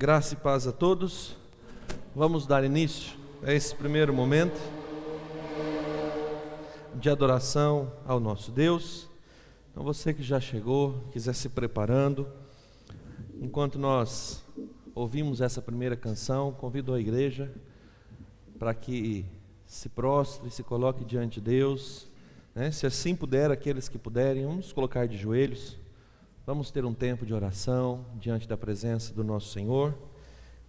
Graça e paz a todos. Vamos dar início a esse primeiro momento de adoração ao nosso Deus. Então você que já chegou, quiser se preparando, enquanto nós ouvimos essa primeira canção, convido a igreja para que se prostre, se coloque diante de Deus, né? Se assim puder, aqueles que puderem, vamos nos colocar de joelhos. Vamos ter um tempo de oração diante da presença do nosso Senhor.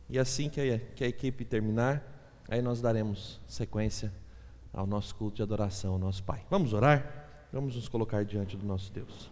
E assim que a equipe terminar, aí nós daremos sequência ao nosso culto de adoração ao nosso Pai. Vamos orar? Vamos nos colocar diante do nosso Deus.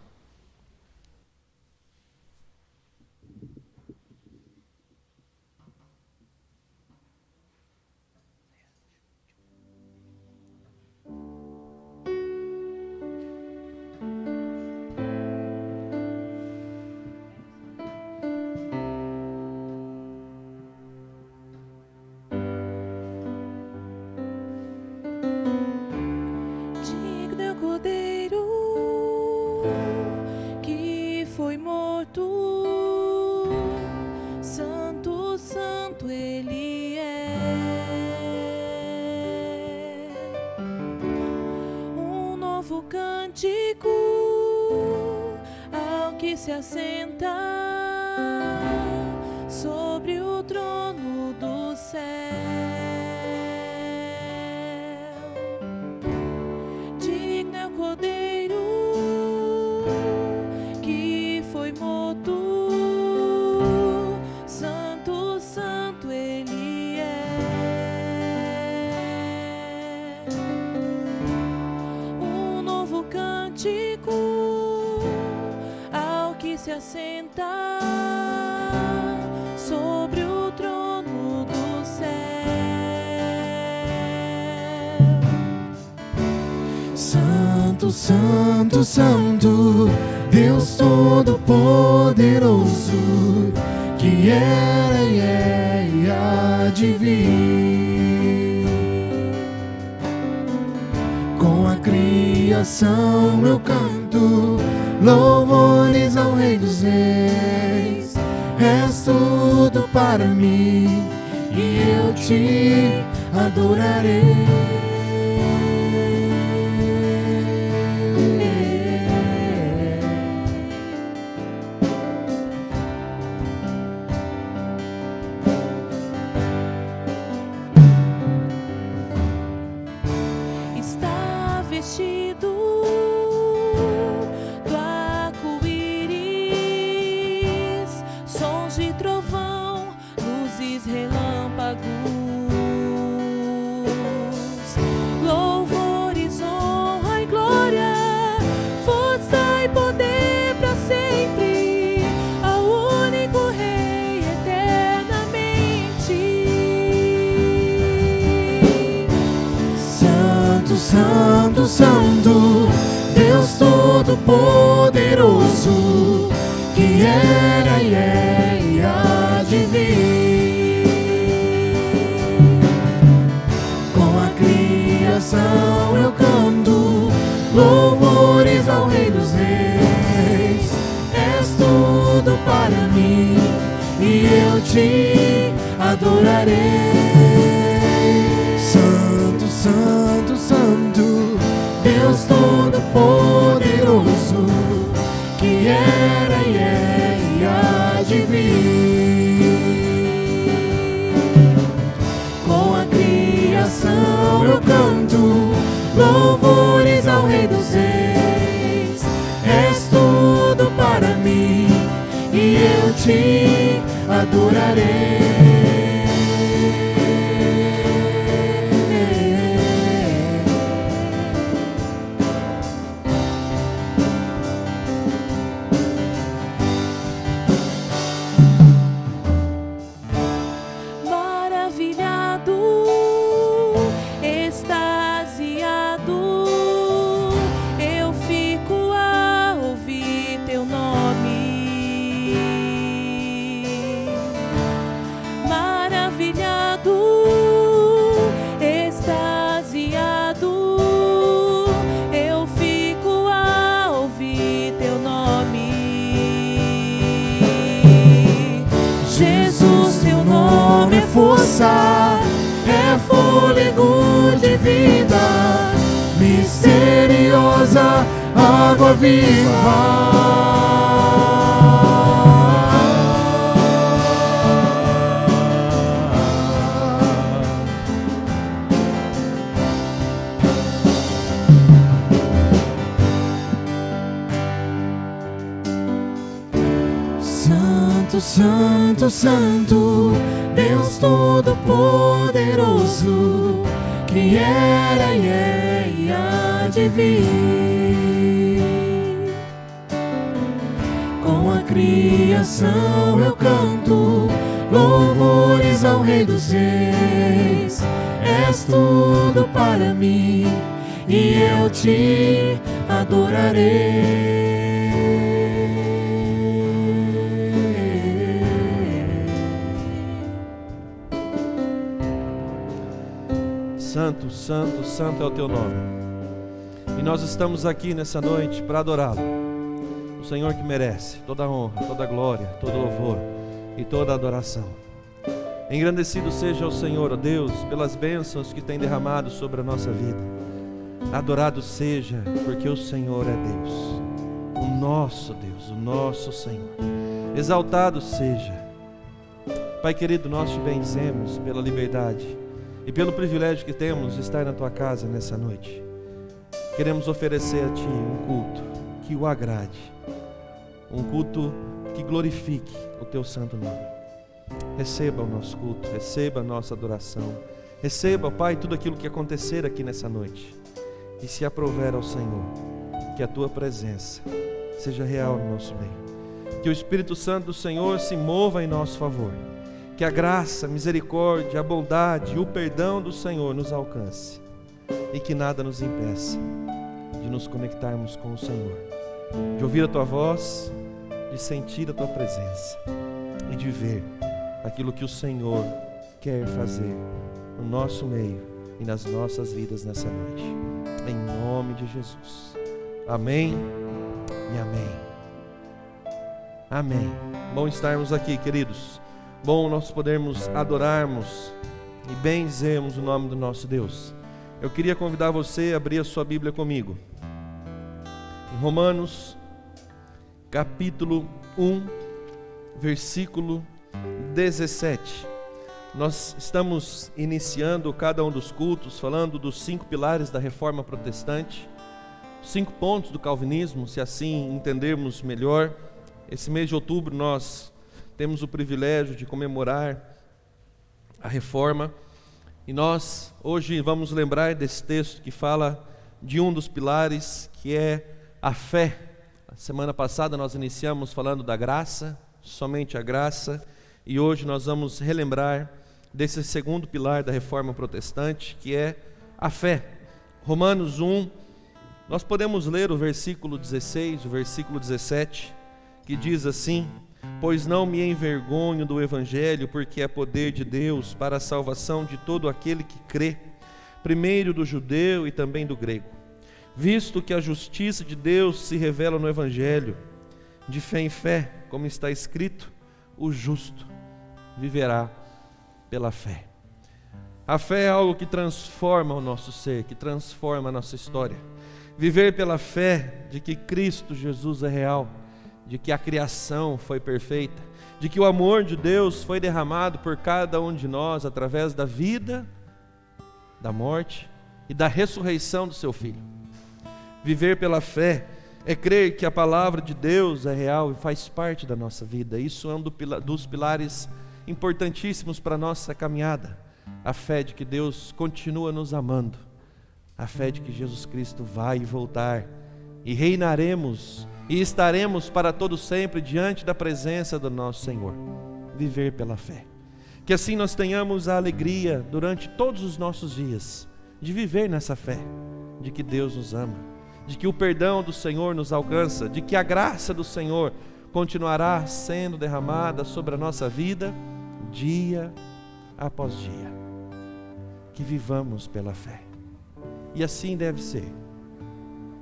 Se assenta sobre o trono do céu, digno é o Cordeiro que foi morto, santo, santo ele é. Um novo cântico se assenta sobre o trono do céu. Santo, santo, santo, Deus Todo-Poderoso, que era e é e há de vir. Com a criação eu canto louvores ao Rei dos Reis. És tudo para mim e eu te adorarei. Está vestido relâmpagos, louvores, honra e glória, força e poder para sempre, ao único Rei eternamente. Santo, santo, santo, Deus Todo-Poderoso, que era e é e há de vir. Eu canto louvores ao Rei dos Reis. És tudo para mim e eu te adorarei. Santo, santo, santo, Deus Todo-Poderoso, que era e é e há de vir. Com a criação eu canto louvores ao Rei dos Reis. És tudo para mim e eu te adorarei. é força, é fôlego de vida, misteriosa água viva. Santo, Santo, Deus Todo-Poderoso, que era e é e há de vir. Com a criação eu canto louvores ao Rei dos Reis. És tudo para mim e eu te adorarei. Santo, Santo, Santo é o teu nome. E nós estamos aqui nessa noite para adorá-lo. O Senhor que merece toda a honra, toda a glória, todo o louvor e toda a adoração. Engrandecido seja o Senhor, ó Deus, pelas bênçãos que tem derramado sobre a nossa vida. Adorado seja, porque o Senhor é Deus, o nosso Deus, o nosso Senhor. Exaltado seja. Pai querido, nós te bendizemos pela liberdade e pelo privilégio que temos de estar na tua casa nessa noite. Queremos oferecer a ti um culto que o agrade, um culto que glorifique o teu santo nome. Receba o nosso culto, receba a nossa adoração, receba, Pai, tudo aquilo que acontecer aqui nessa noite. E se aprouver ao Senhor, que a tua presença seja real no nosso meio, que o Espírito Santo do Senhor se mova em nosso favor, que a graça, a misericórdia, a bondade e o perdão do Senhor nos alcance e que nada nos impeça de nos conectarmos com o Senhor, de ouvir a tua voz, de sentir a tua presença e de ver aquilo que o Senhor quer fazer no nosso meio e nas nossas vidas nessa noite, em nome de Jesus. Amém e amém. Amém. Bom estarmos aqui, queridos. Bom nós podermos adorarmos e benzermos o nome do nosso Deus. Eu queria convidar você a abrir a sua Bíblia comigo em Romanos capítulo 1, versículo 17. Nós estamos iniciando cada um dos cultos falando dos 5 pilares da Reforma Protestante, 5 pontos do calvinismo, se assim entendermos melhor. Esse mês de outubro nós temos o privilégio de comemorar a Reforma e nós hoje vamos lembrar desse texto que fala de um dos pilares, que é a fé. A semana passada nós iniciamos falando da graça, somente a graça, e hoje nós vamos relembrar desse segundo pilar da Reforma Protestante, que é a fé. Romanos 1, nós podemos ler o versículo 16, o versículo 17, que diz assim: pois não me envergonho do Evangelho, porque é poder de Deus para a salvação de todo aquele que crê, primeiro do judeu e também do grego, visto que a justiça de Deus se revela no Evangelho, de fé em fé, como está escrito, o justo viverá pela fé. A fé é algo que transforma o nosso ser, que transforma a nossa história. Viver pela fé de que Cristo Jesus é real, de que a criação foi perfeita, de que o amor de Deus foi derramado por cada um de nós através da vida, da morte e da ressurreição do seu Filho. Viver pela fé é crer que a palavra de Deus é real e faz parte da nossa vida. Isso é um dos pilares importantíssimos para a nossa caminhada. A fé de que Deus continua nos amando, a fé de que Jesus Cristo vai voltar e reinaremos e estaremos para todo sempre diante da presença do nosso Senhor. Viver pela fé. Que assim nós tenhamos a alegria durante todos os nossos dias de viver nessa fé, de que Deus nos ama, de que o perdão do Senhor nos alcança, de que a graça do Senhor continuará sendo derramada sobre a nossa vida dia após dia. Que vivamos pela fé. E assim deve ser.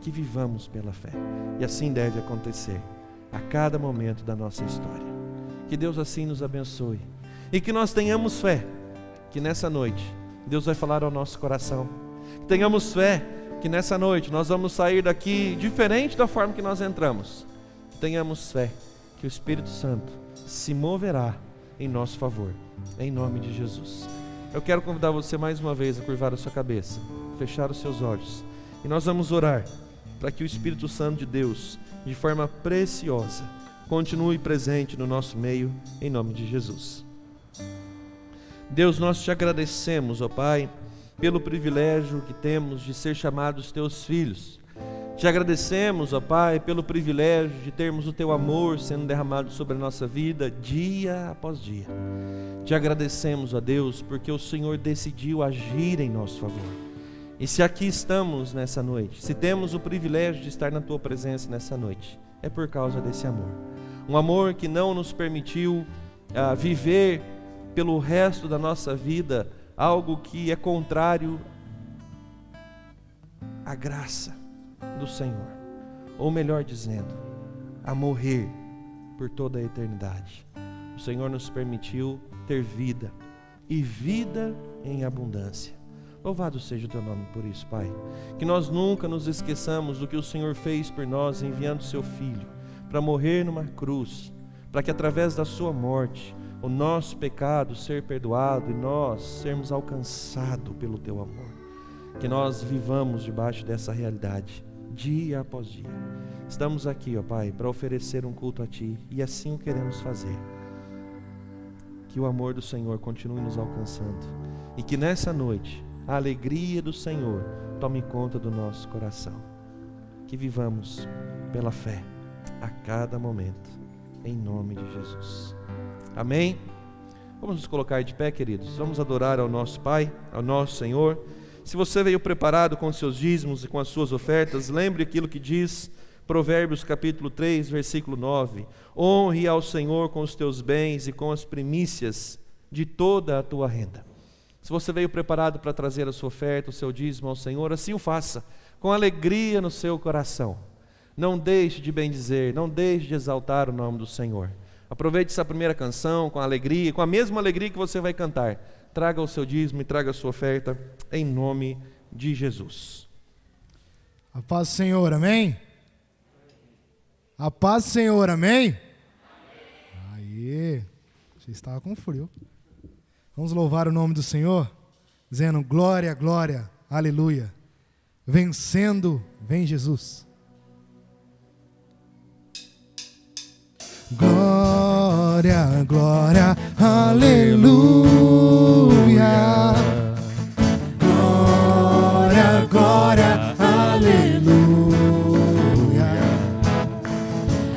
Que vivamos pela fé. E assim deve acontecer a cada momento da nossa história. Que Deus assim nos abençoe. E que nós tenhamos fé que nessa noite Deus vai falar ao nosso coração. Que tenhamos fé que nessa noite nós vamos sair daqui diferente da forma que nós entramos. Que tenhamos fé que o Espírito Santo se moverá em nosso favor, em nome de Jesus. Eu quero convidar você mais uma vez a curvar a sua cabeça, fechar os seus olhos, e nós vamos orar para que o Espírito Santo de Deus, de forma preciosa, continue presente no nosso meio, em nome de Jesus. Deus, nós te agradecemos, ó Pai, pelo privilégio que temos de ser chamados teus filhos. Te agradecemos, ó Pai, pelo privilégio de termos o teu amor sendo derramado sobre a nossa vida dia após dia. Te agradecemos, ó Deus, porque o Senhor decidiu agir em nosso favor. E se aqui estamos nessa noite, se temos o privilégio de estar na tua presença nessa noite, é por causa desse amor. Um amor que não nos permitiu viver pelo resto da nossa vida algo que é contrário à graça do Senhor, ou melhor dizendo, a morrer por toda a eternidade. O Senhor nos permitiu ter vida, e vida em abundância. Louvado seja o teu nome por isso, Pai. Que nós nunca nos esqueçamos do que o Senhor fez por nós, enviando o seu Filho para morrer numa cruz, para que através da sua morte o nosso pecado ser perdoado e nós sermos alcançados pelo teu amor. Que nós vivamos debaixo dessa realidade, dia após dia. Estamos aqui, ó Pai, para oferecer um culto a Ti, e assim o queremos fazer. Que o amor do Senhor continue nos alcançando, e que nessa noite a alegria do Senhor tome conta do nosso coração. Que vivamos pela fé a cada momento, em nome de Jesus. Amém? Vamos nos colocar de pé, queridos. Vamos adorar ao nosso Pai, ao nosso Senhor. Se você veio preparado com os seus dízimos e com as suas ofertas, lembre aquilo que diz Provérbios capítulo 3, versículo 9. Honre ao Senhor com os teus bens e com as primícias de toda a tua renda. Se você veio preparado para trazer a sua oferta, o seu dízimo ao Senhor, assim o faça, com alegria no seu coração. Não deixe de bendizer, não deixe de exaltar o nome do Senhor. Aproveite essa primeira canção com alegria, com a mesma alegria que você vai cantar. Traga o seu dízimo e traga a sua oferta, em nome de Jesus. A paz do Senhor, amém? A paz do Senhor, amém? Aí, você estava com frio. Vamos louvar o nome do Senhor, dizendo glória, glória, aleluia. Vencendo, vem Jesus. Glória, glória, aleluia. Glória, glória, aleluia.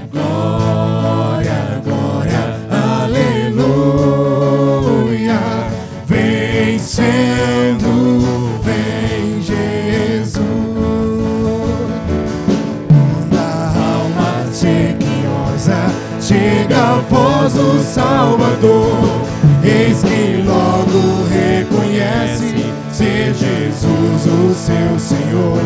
Glória, glória, aleluia. Vencendo, vem Jesus. Da alma sequiosa chega a voz do Salvador, eis que logo reconhece ser Jesus o seu Senhor.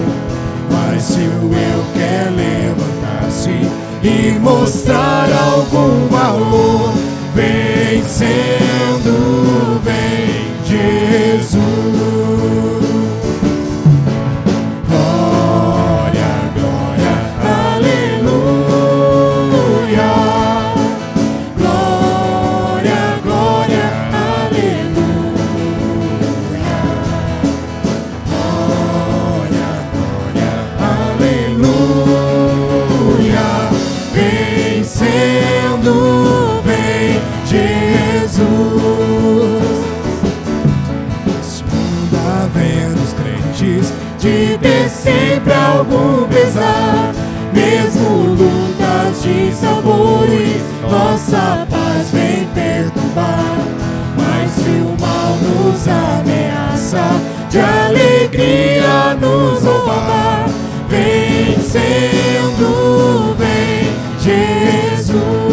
Mas se o eu quer levantar-se e mostrar algum valor, vencendo, vem Jesus. De ter sempre algum pesar, mesmo lutas de sabores, nossa paz vem perturbar. Mas se o mal nos ameaça, de alegria nos roubar, vencendo, vem Jesus.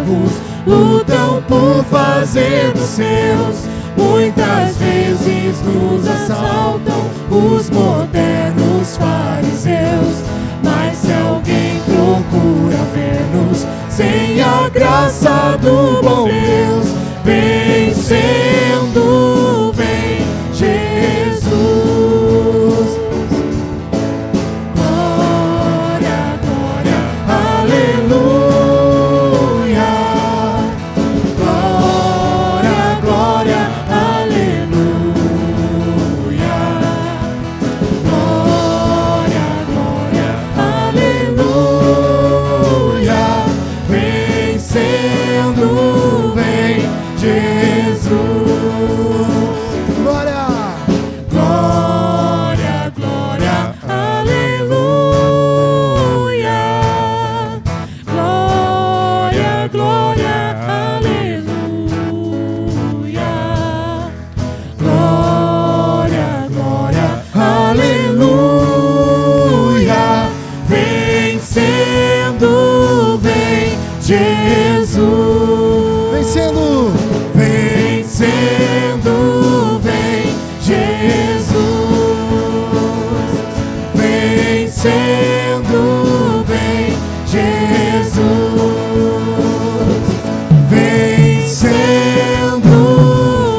servos lutam por fazer dos seus. Muitas vezes nos assaltam os modernos fariseus. Mas se alguém procura ver-nos sem a graça do bom Deus, vencendo, vem Jesus. Glória, glória, aleluia. Glória, glória, aleluia. Glória, glória, aleluia. Vencendo, vem Jesus. Glória! Glória, glória, aleluia. Glória, glória, aleluia. Glória, glória, aleluia. Vencendo, vem Jesus. Vencendo! Vencendo, vem Jesus. Vencendo, vem Jesus. Vencendo,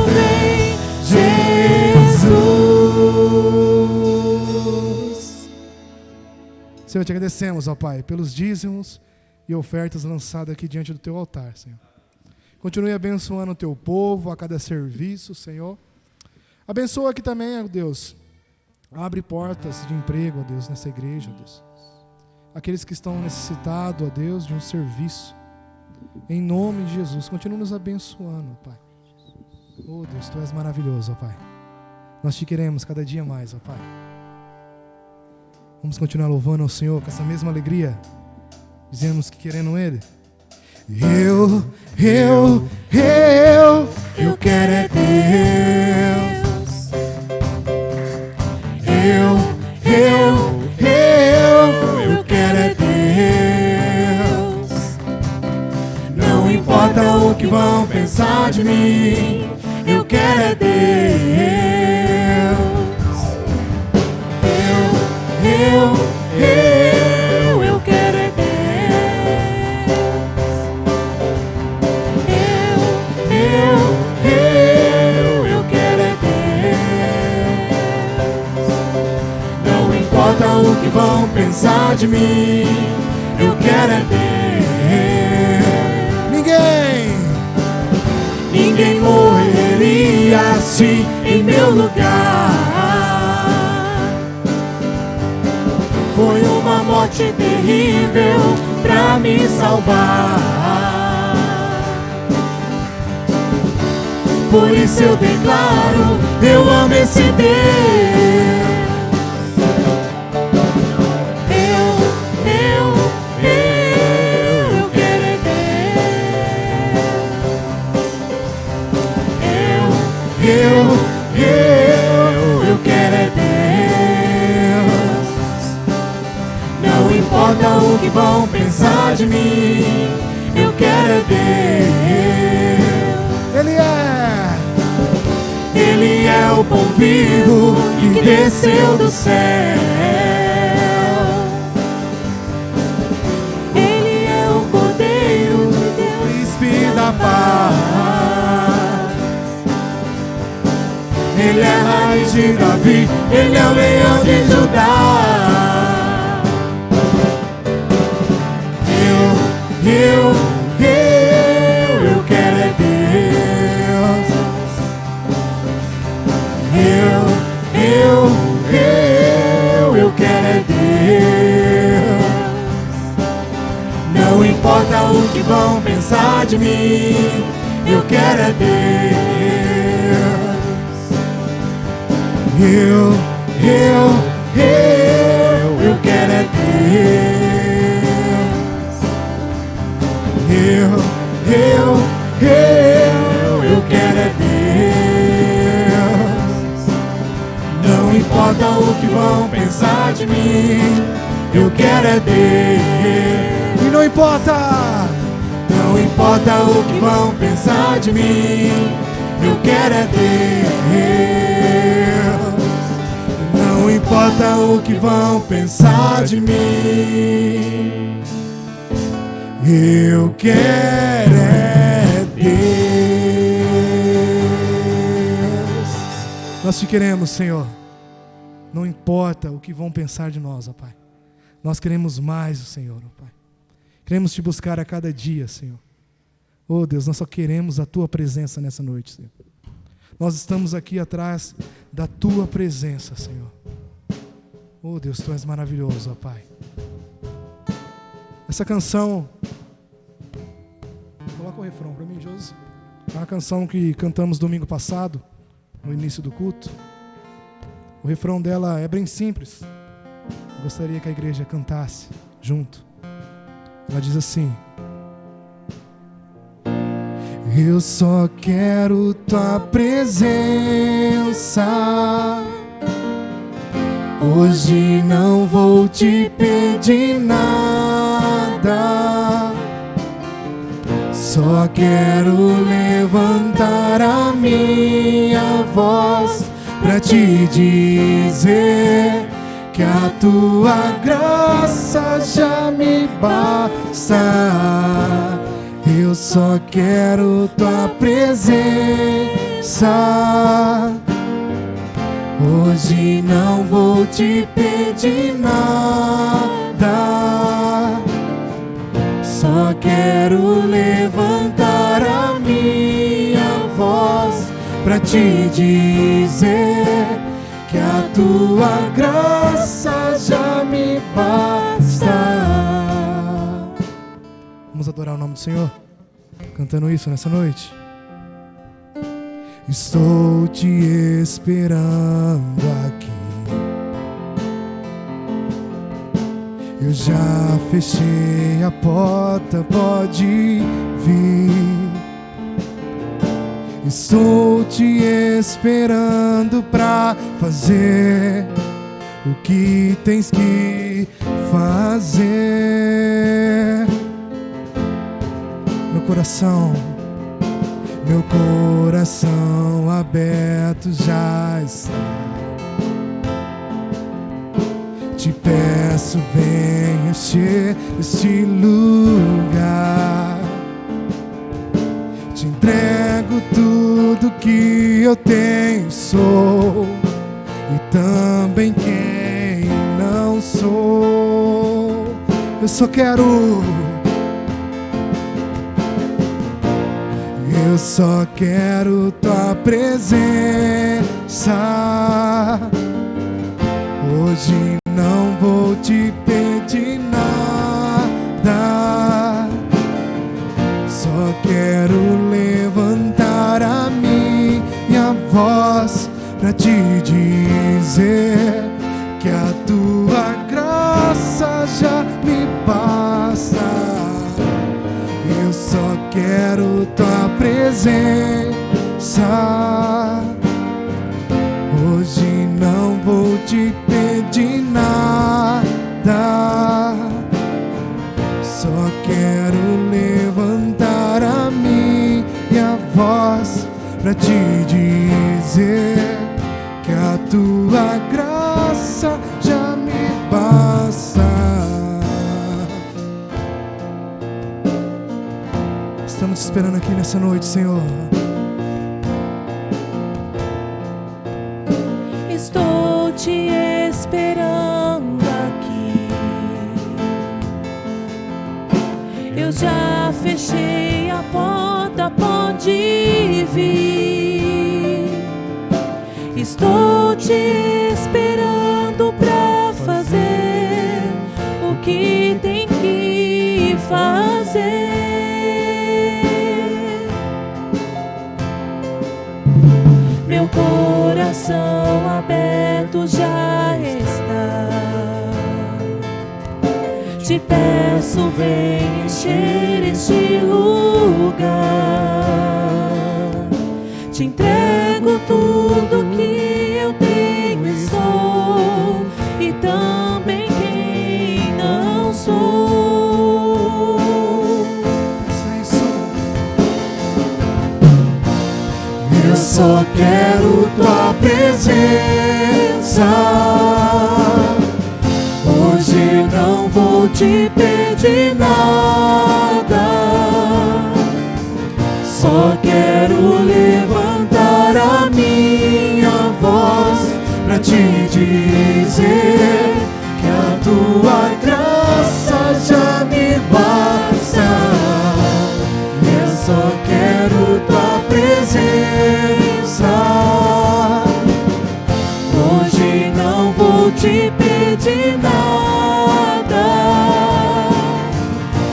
vem Jesus. Senhor, te agradecemos, ó Pai, pelos dízimos e ofertas lançadas aqui diante do teu altar, Senhor. Continue abençoando o teu povo a cada serviço, Senhor. Abençoa aqui também, ó Deus. Abre portas de emprego, ó Deus, nessa igreja, ó Deus. Aqueles que estão necessitados, ó Deus, de um serviço. Em nome de Jesus, continua nos abençoando, ó Pai. Oh Deus, Tu és maravilhoso, ó Pai. Nós te queremos cada dia mais, ó Pai. Vamos continuar louvando ao Senhor com essa mesma alegria. Dizemos que querendo Ele. Eu quero é Deus. Eu quero é Deus. Não importa o que vão pensar de mim, eu quero é Deus. Eu quero é Eu quero é Deus. Não importa o que vão pensar de mim, eu quero é Deus. Ninguém morreria assim em meu lugar. Foi uma morte terrível pra me salvar. Por isso eu declaro, eu amo esse Deus. Eu quero é Deus. Eu quero é Deus. Não importa o que vão pensar de mim, eu quero é Deus. Ele é o pão vivo que desceu do céu. Ele é o Cordeiro de Deus, príncipe da paz. Ele é a raiz de Davi, ele é o leão de Judá. Eu quero é Deus. Eu quero é Deus. Não importa o que vão pensar de mim, eu quero é Deus. Eu quero é Deus. Eu quero é Deus. Não importa o que vão pensar de mim, eu quero é Deus. E não importa importa o que vão pensar de mim, eu quero é Deus. Não importa o que vão pensar de mim, eu quero é Deus. Nós te queremos, Senhor. Não importa o que vão pensar de nós, ó Pai. Nós queremos mais o Senhor, ó Pai. Queremos te buscar a cada dia, Senhor. Oh Deus, nós só queremos a Tua presença nessa noite, Senhor. Nós estamos aqui atrás da Tua presença, Senhor. Oh Deus, Tu és maravilhoso, ó Pai. Essa canção, coloca o refrão para mim, Josi. É uma canção que cantamos domingo passado, no início do culto. O refrão dela é bem simples. Eu gostaria que a igreja cantasse junto. Ela diz assim: eu só quero Tua presença. Hoje não vou te pedir nada. Só quero levantar a minha voz pra te dizer que a Tua graça já me basta. Eu só quero Tua presença. Hoje não vou te pedir nada. Só quero levantar a minha voz pra te dizer que a Tua graça já me basta. Vamos adorar o nome do Senhor, cantando isso nessa noite. Estou te esperando aqui. Eu já fechei a porta, pode vir. Estou te esperando pra fazer o que tens que fazer. Meu coração aberto já está. Te peço, vem encher este lugar. Te entrego tudo que eu tenho, sou, e também quem não sou. Eu só quero Tua presença. Hoje não vou te pedir nada. Só quero levantar a minha voz pra te dizer que a Tua graça já me basta. Eu só quero Tua presença. Hoje não vou te pedir nada. Só quero levantar a minha voz pra te dizer que a Tua graça já me basta. Estamos te esperando aqui nessa noite, Senhor. Estou te esperando aqui. Eu já fechei a porta, pode vir. Estou te esperando pra fazer o que tem que fazer. Meu coração aberto já está. Te peço, vem encher este lugar. Te entrego tudo que eu tenho e sou, e também quem não sou. só quero tua presença. Hoje não vou te pedir nada, só quero levantar a minha voz pra te dizer que a tua graça já me basta. Eu só quero tua presença. Hoje não vou te pedir nada,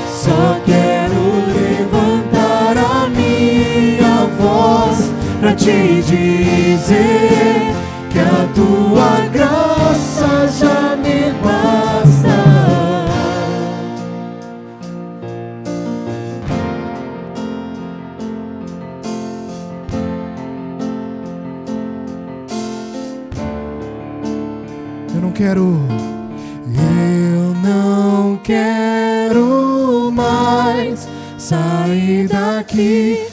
só quero levantar a minha voz pra te dizer que a tua graça já me basta. Eu não quero mais sair daqui.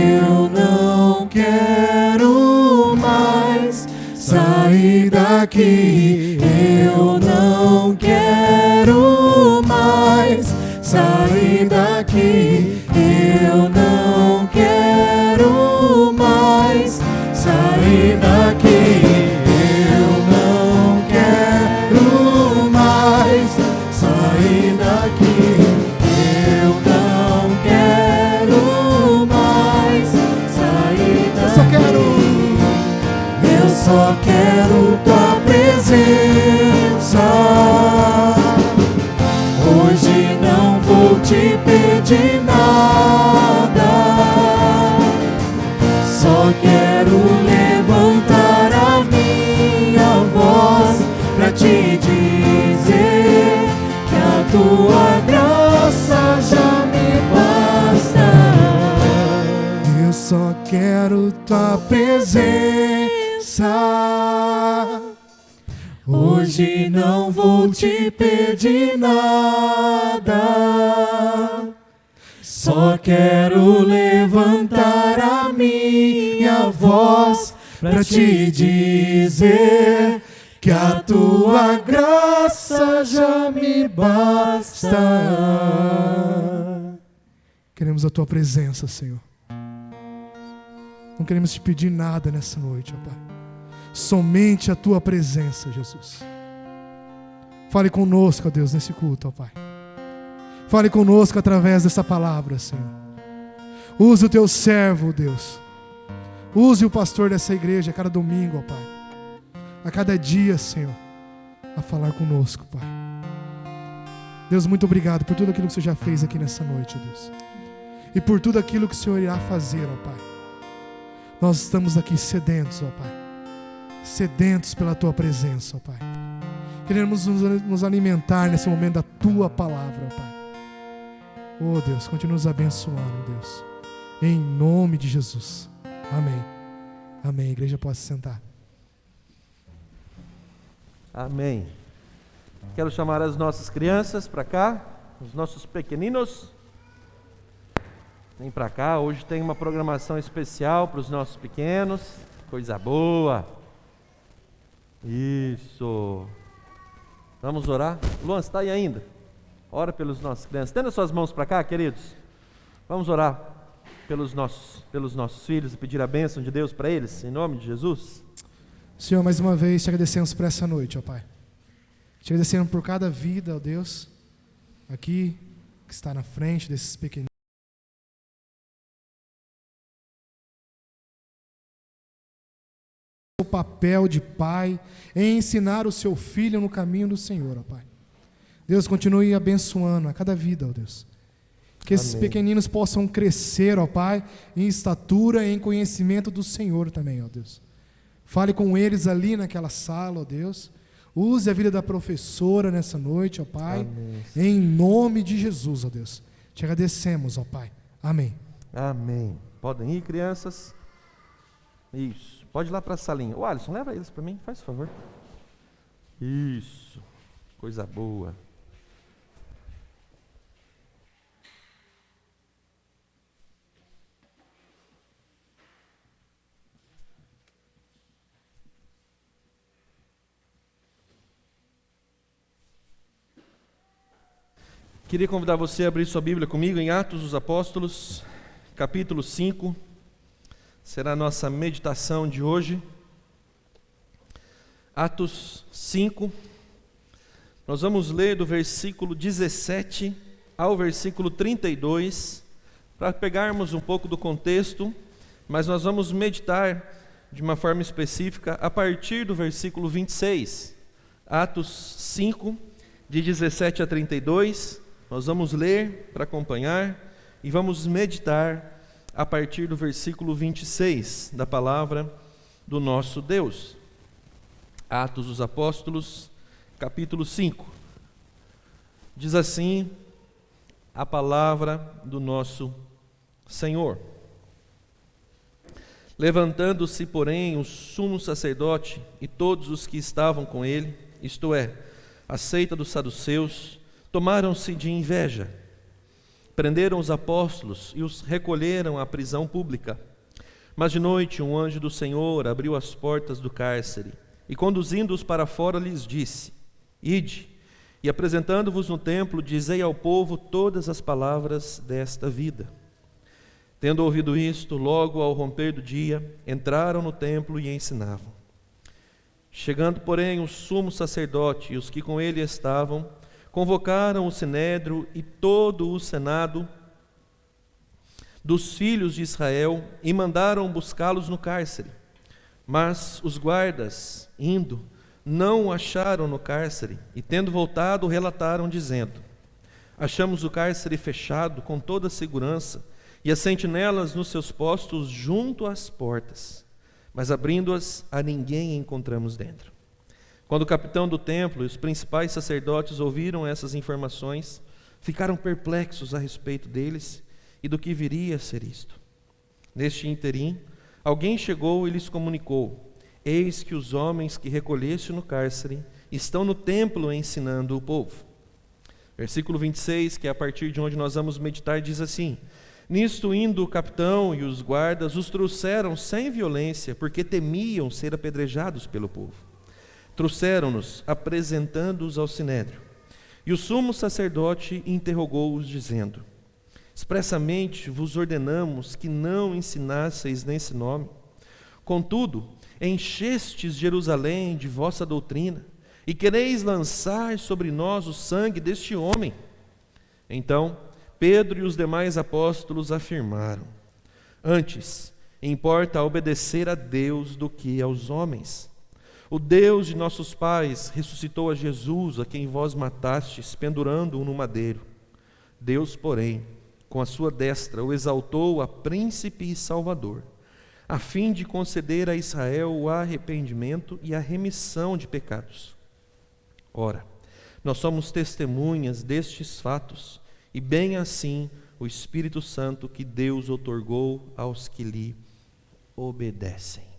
Eu não quero mais sair daqui. Eu não quero mais sair daqui. Eu não quero mais sair daqui. Só quero tua presença. Hoje não vou te pedir nada, só quero levantar a minha voz pra te dizer que a tua graça já me basta. Eu só quero tua presença. Hoje não vou te pedir nada, só quero levantar a minha voz pra te dizer que a tua graça já me basta. Queremos a tua presença, Senhor. Não queremos te pedir nada nessa noite, ó Pai. Somente a tua presença, Jesus. Fale conosco, ó Deus, nesse culto, ó Pai. Fale conosco através dessa palavra, Senhor. Use o teu servo, Deus. Use o pastor dessa igreja a cada domingo, ó Pai. A cada dia, Senhor, a falar conosco, Pai. Deus, muito obrigado por tudo aquilo que o Senhor já fez aqui nessa noite, ó Deus. E por tudo aquilo que o Senhor irá fazer, ó Pai. Nós estamos aqui sedentos, ó Pai. Sedentos pela tua presença, ó Pai. Queremos nos alimentar nesse momento da tua palavra, ó Pai. Oh Deus, continua nos abençoando, Deus. Em nome de Jesus. Amém. Amém. A igreja pode se sentar. Amém. Quero chamar as nossas crianças para cá, os nossos pequeninos. Vem para cá. Hoje tem uma programação especial para os nossos pequenos. Coisa boa. Isso. Vamos orar? Luan, está aí ainda? Ora pelos nossos crianças. Estenda suas mãos para cá, queridos. Vamos orar pelos nossos filhos e pedir a bênção de Deus para eles, em nome de Jesus. Senhor, mais uma vez te agradecemos por essa noite, ó Pai. Te agradecemos por cada vida, ó Deus, aqui que está na frente desses pequeninos. O papel de pai é ensinar o seu filho no caminho do Senhor, ó Pai. Deus, continue abençoando a cada vida, ó Deus. Que esses pequeninos possam crescer, ó Pai, em estatura e em conhecimento do Senhor também, ó Deus. Fale com eles ali naquela sala, ó Deus. Use a vida da professora nessa noite, ó Pai. Amém. Em nome de Jesus, ó Deus. Te agradecemos, ó Pai. Amém. Amém. Podem ir, crianças. Isso. Pode ir lá para a salinha. Ô Alisson, leva eles para mim, faz favor. Isso. Coisa boa. Queria convidar você a abrir sua Bíblia comigo em Atos dos Apóstolos, capítulo 5. Será a nossa meditação de hoje. Atos 5. Nós vamos ler do versículo 17 ao versículo 32, para pegarmos um pouco do contexto, mas nós vamos meditar de uma forma específica a partir do versículo 26. Atos 5, de 17 a 32. Nós vamos ler para acompanhar e vamos meditar a partir do versículo 26 da palavra do nosso Deus. Atos dos Apóstolos, capítulo 5. Diz assim a palavra do nosso Senhor. Levantando-se, porém, o sumo sacerdote e todos os que estavam com ele, isto é, a seita dos saduceus, tomaram-se de inveja. Prenderam os apóstolos e os recolheram à prisão pública. Mas de noite um anjo do Senhor abriu as portas do cárcere e, conduzindo-os para fora, lhes disse: Ide, e apresentando-vos no templo, dizei ao povo todas as palavras desta vida. Tendo ouvido isto, logo ao romper do dia, entraram no templo e ensinavam. Chegando, porém, o sumo sacerdote e os que com ele estavam, convocaram o sinédrio e todo o senado dos filhos de Israel e mandaram buscá-los no cárcere. Mas os guardas, indo, não o acharam no cárcere e, tendo voltado, relataram, dizendo: Achamos o cárcere fechado com toda a segurança e as sentinelas nos seus postos junto às portas, mas abrindo-as, a ninguém encontramos dentro. Quando o capitão do templo e os principais sacerdotes ouviram essas informações, ficaram perplexos a respeito deles e do que viria a ser isto. Neste interim, alguém chegou e lhes comunicou: Eis que os homens que recolheste no cárcere estão no templo ensinando o povo. Versículo 26, que é a partir de onde nós vamos meditar, diz assim: Nisto indo o capitão e os guardas os trouxeram sem violência, porque temiam ser apedrejados pelo povo. Trouxeram-nos, apresentando-os ao sinédrio. E o sumo sacerdote interrogou-os, dizendo: Expressamente vos ordenamos que não ensinasseis nesse nome. Contudo, enchestes Jerusalém de vossa doutrina, e quereis lançar sobre nós o sangue deste homem. Então Pedro e os demais apóstolos afirmaram: Antes, importa obedecer a Deus do que aos homens. O Deus de nossos pais ressuscitou a Jesus, a quem vós matastes, pendurando-o no madeiro. Deus, porém, com a sua destra, o exaltou a príncipe e salvador, a fim de conceder a Israel o arrependimento e a remissão de pecados. Ora, nós somos testemunhas destes fatos, e bem assim o Espírito Santo que Deus outorgou aos que lhe obedecem.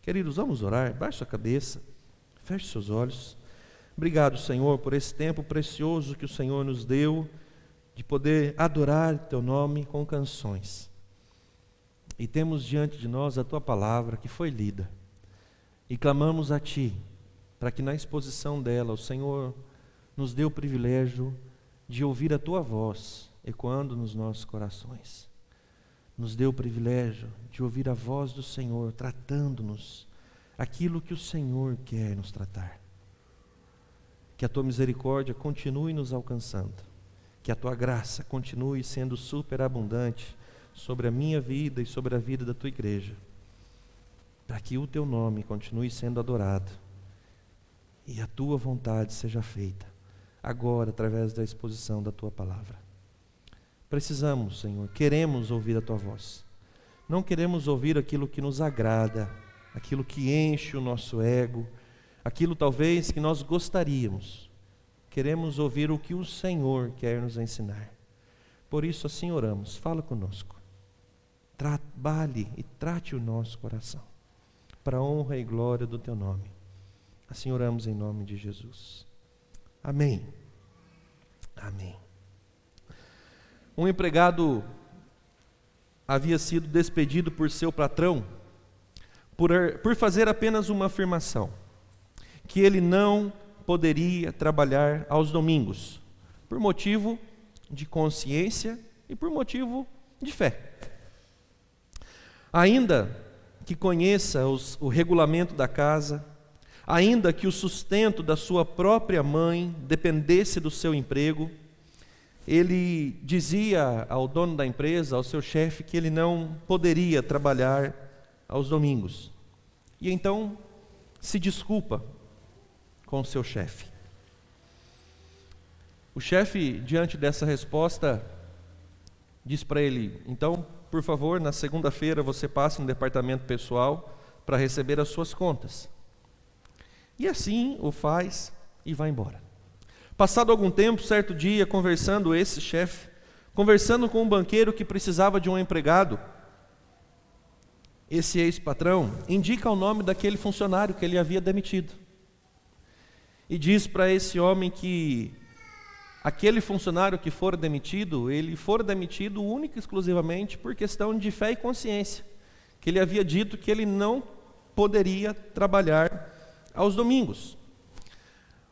Queridos, vamos orar. Baixe sua cabeça, feche seus olhos. Obrigado, Senhor, por esse tempo precioso que o Senhor nos deu de poder adorar Teu nome com canções. E temos diante de nós a Tua palavra que foi lida. E clamamos a Ti, para que na exposição dela o Senhor nos dê o privilégio de ouvir a Tua voz ecoando nos nossos corações. Nos dê o privilégio de ouvir a voz do Senhor tratando-nos aquilo que o Senhor quer nos tratar. Que a Tua misericórdia continue nos alcançando, que a Tua graça continue sendo superabundante sobre a minha vida e sobre a vida da Tua igreja, para que o Teu nome continue sendo adorado e a Tua vontade seja feita agora através da exposição da Tua palavra. Precisamos, Senhor, queremos ouvir a Tua voz. Não queremos ouvir aquilo que nos agrada, aquilo que enche o nosso ego, aquilo talvez que nós gostaríamos. Queremos ouvir o que o Senhor quer nos ensinar. Por isso assim oramos, fala conosco. Trabalhe e trate o nosso coração, para a honra e glória do Teu nome. Assim oramos em nome de Jesus. Amém. Amém. Um empregado havia sido despedido por seu patrão por fazer apenas uma afirmação, que ele não poderia trabalhar aos domingos, por motivo de consciência e por motivo de fé. Ainda que conheça o regulamento da casa, ainda que o sustento da sua própria mãe dependesse do seu emprego, ele dizia ao dono da empresa, ao seu chefe, que ele não poderia trabalhar aos domingos. E então se desculpa com o seu chefe. O chefe, diante dessa resposta, diz para ele: então, por favor, na segunda-feira você passa no departamento pessoal para receber as suas contas. E assim o faz e vai embora. Passado algum tempo, certo dia, esse chefe, conversando com um banqueiro que precisava de um empregado, esse ex-patrão indica o nome daquele funcionário que ele havia demitido. E diz para esse homem que aquele funcionário que fora demitido, ele fora demitido única e exclusivamente por questão de fé e consciência, que ele havia dito que ele não poderia trabalhar aos domingos.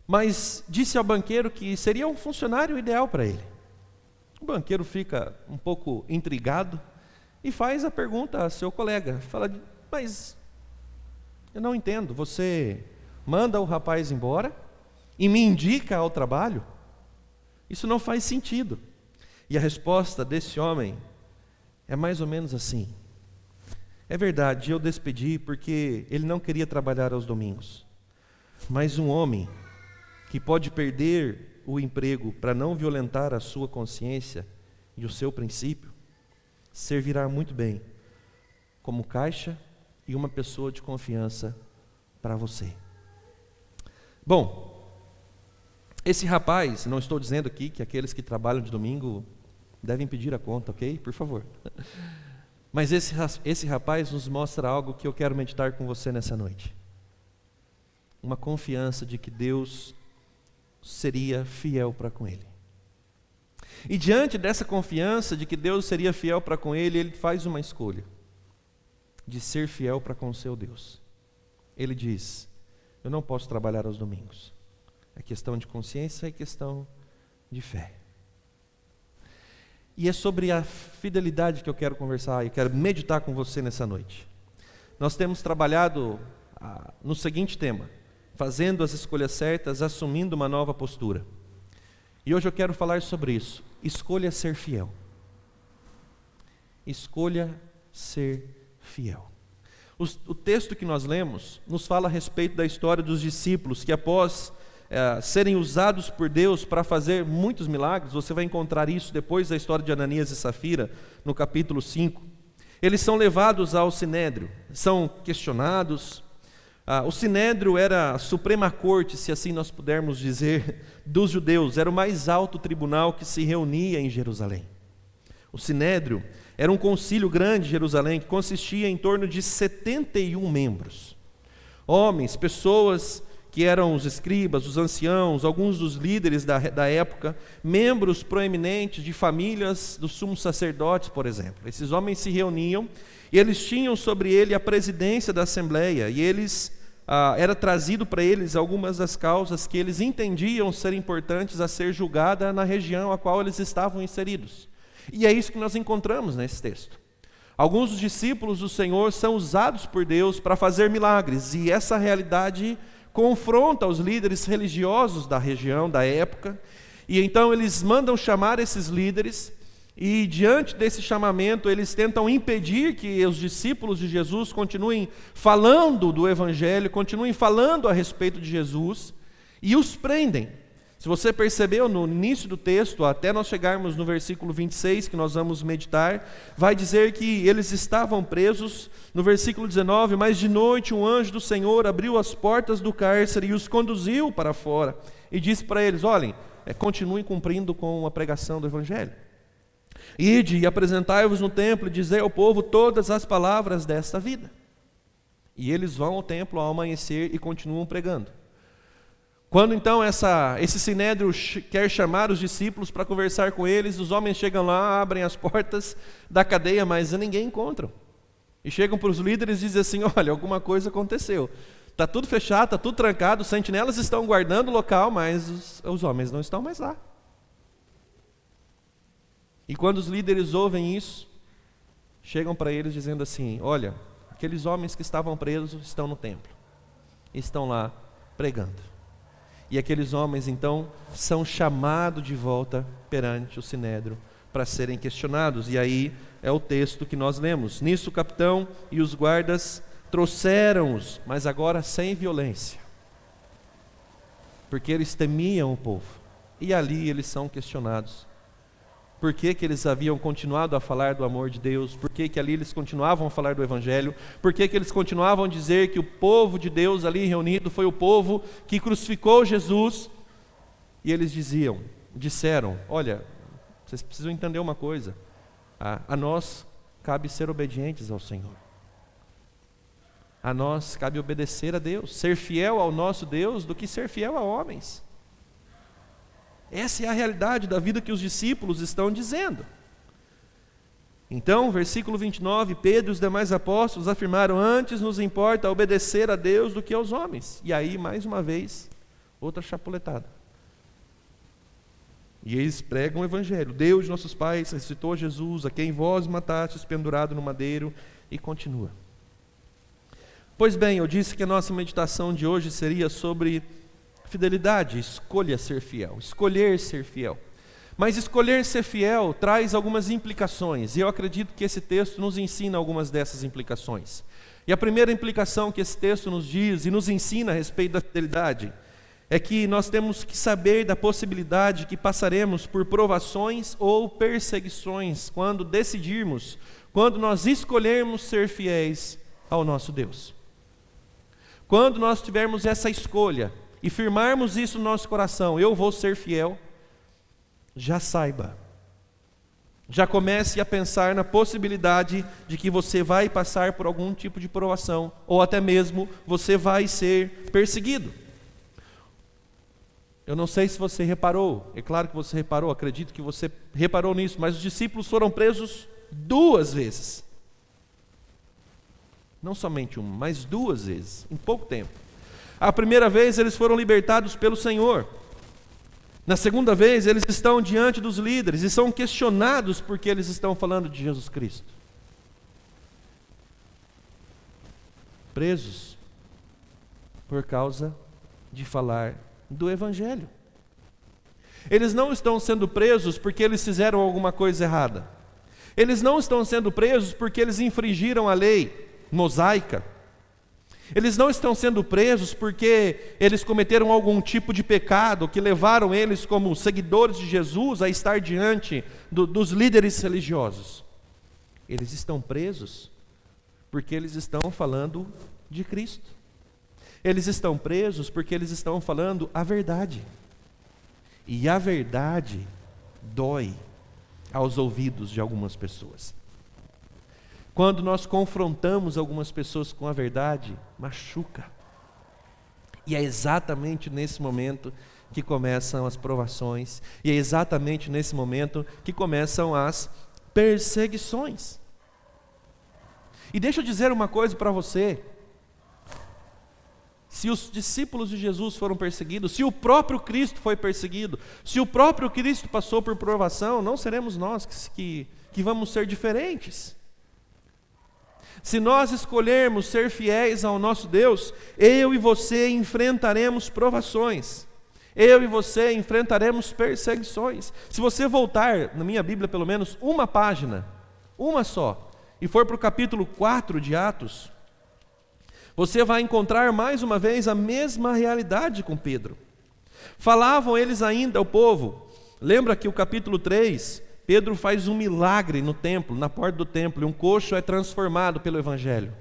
Mas disse ao banqueiro que seria um funcionário ideal para ele. O banqueiro fica um pouco intrigado e faz a pergunta a seu colega. Fala: mas eu não entendo, você manda o rapaz embora e me indica ao trabalho? Isso não faz sentido. E a resposta desse homem é mais ou menos assim: é verdade, eu despedi porque ele não queria trabalhar aos domingos. Mas um homem que pode perder o emprego para não violentar a sua consciência e o seu princípio, servirá muito bem como caixa e uma pessoa de confiança para você. Bom, esse rapaz, não estou dizendo aqui que aqueles que trabalham de domingo devem pedir a conta, ok? Por favor. Mas esse rapaz nos mostra algo que eu quero meditar com você nessa noite. Uma confiança de que Deus seria fiel para com ele. E diante dessa confiança de que Deus seria fiel para com ele, ele faz uma escolha de ser fiel para com o seu Deus. Ele diz: eu não posso trabalhar aos domingos. É questão de consciência e questão de fé. E é sobre a fidelidade que eu quero conversar, eu quero meditar com você nessa noite. Nós temos trabalhado no seguinte tema: fazendo as escolhas certas, assumindo uma nova postura. E hoje eu quero falar sobre isso. Escolha ser fiel. Escolha ser fiel. O texto que nós lemos nos fala a respeito da história dos discípulos que, após serem usados por Deus para fazer muitos milagres, você vai encontrar isso depois da história de Ananias e Safira, no capítulo 5. Eles são levados ao Sinédrio, são questionados. O Sinédrio era a suprema corte, se assim nós pudermos dizer, dos judeus. Era o mais alto tribunal que se reunia em Jerusalém. O Sinédrio era um concílio grande de Jerusalém que consistia em torno de 71 membros. Homens, pessoas que eram os escribas, os anciãos, alguns dos líderes da época, membros proeminentes de famílias dos sumos sacerdotes, por exemplo. Esses homens se reuniam e eles tinham sobre ele a presidência da Assembleia, e era trazido para eles algumas das causas que eles entendiam ser importantes a ser julgada na região a qual eles estavam inseridos. E é isso que nós encontramos nesse texto. Alguns dos discípulos do Senhor são usados por Deus para fazer milagres, e essa realidade confronta os líderes religiosos da região, da época, e então eles mandam chamar esses líderes, e diante desse chamamento eles tentam impedir que os discípulos de Jesus continuem falando do Evangelho, continuem falando a respeito de Jesus, e os prendem. Se você percebeu no início do texto, até nós chegarmos no versículo 26, que nós vamos meditar, vai dizer que eles estavam presos. No versículo 19, mas de noite um anjo do Senhor abriu as portas do cárcere e os conduziu para fora, e disse para eles: olhem, continuem cumprindo com a pregação do Evangelho. Ide e apresentai-vos no templo e dizei ao povo todas as palavras desta vida. E eles vão ao templo ao amanhecer e continuam pregando. Quando então esse sinédrio quer chamar os discípulos para conversar com eles, os homens chegam lá, abrem as portas da cadeia, mas ninguém encontram. E chegam para os líderes e dizem assim: olha, alguma coisa aconteceu. Está tudo fechado, está tudo trancado, os sentinelas estão guardando o local, mas os homens não estão mais lá. E quando os líderes ouvem isso, chegam para eles dizendo assim: olha, aqueles homens que estavam presos estão no templo, estão lá pregando. E aqueles homens então são chamados de volta perante o sinédrio para serem questionados. E aí é o texto que nós lemos: nisso o capitão e os guardas trouxeram-os, mas agora sem violência, porque eles temiam o povo. E ali eles são questionados. Por que eles haviam continuado a falar do amor de Deus? Por que ali eles continuavam a falar do Evangelho? Por que eles continuavam a dizer que o povo de Deus ali reunido foi o povo que crucificou Jesus? E eles disseram: olha, vocês precisam entender uma coisa, a nós cabe ser obedientes ao Senhor. A nós cabe obedecer a Deus, ser fiel ao nosso Deus do que ser fiel a homens. Essa é a realidade da vida que os discípulos estão dizendo. Então, versículo 29, Pedro e os demais apóstolos afirmaram: antes nos importa obedecer a Deus do que aos homens. E aí, mais uma vez, outra chapuletada. E eles pregam o Evangelho. Deus de nossos pais ressuscitou Jesus, a quem vós matastes pendurado no madeiro, e continua. Pois bem, eu disse que a nossa meditação de hoje seria sobre fidelidade, escolha ser fiel, escolher ser fiel. Mas escolher ser fiel traz algumas implicações, e eu acredito que esse texto nos ensina algumas dessas implicações. E a primeira implicação que esse texto nos diz e nos ensina a respeito da fidelidade é que nós temos que saber da possibilidade que passaremos por provações ou perseguições quando decidirmos, quando nós escolhermos ser fiéis ao nosso Deus. Quando nós tivermos essa escolha e firmarmos isso no nosso coração: eu vou ser fiel, já saiba, já comece a pensar na possibilidade de que você vai passar por algum tipo de provação, ou até mesmo você vai ser perseguido. Eu não sei se você reparou, é claro que você reparou, acredito que você reparou nisso, mas os discípulos foram presos 2 vezes. Não somente uma, mas 2 vezes, em pouco tempo. A primeira vez eles foram libertados pelo Senhor. Na segunda vez eles estão diante dos líderes e são questionados porque eles estão falando de Jesus Cristo. Presos por causa de falar do Evangelho. Eles não estão sendo presos porque eles fizeram alguma coisa errada. Eles não estão sendo presos porque eles infringiram a lei mosaica. Eles não estão sendo presos porque eles cometeram algum tipo de pecado que levaram eles, como seguidores de Jesus, a estar diante dos líderes religiosos. Eles estão presos porque eles estão falando de Cristo. Eles estão presos porque eles estão falando a verdade. E a verdade dói aos ouvidos de algumas pessoas. Quando nós confrontamos algumas pessoas com a verdade, machuca. E é exatamente nesse momento que começam as provações, e é exatamente nesse momento que começam as perseguições. E deixa eu dizer uma coisa para você: se os discípulos de Jesus foram perseguidos, se o próprio Cristo foi perseguido, se o próprio Cristo passou por provação, não seremos nós que vamos ser diferentes. Se nós escolhermos ser fiéis ao nosso Deus, eu e você enfrentaremos provações. Eu e você enfrentaremos perseguições. Se você voltar, na minha Bíblia pelo menos, uma página, uma só, e for para o capítulo 4 de Atos, você vai encontrar mais uma vez a mesma realidade com Pedro. Falavam eles ainda ao povo. Lembra que o capítulo 3... Pedro faz um milagre no templo, na porta do templo, e um coxo é transformado pelo Evangelho.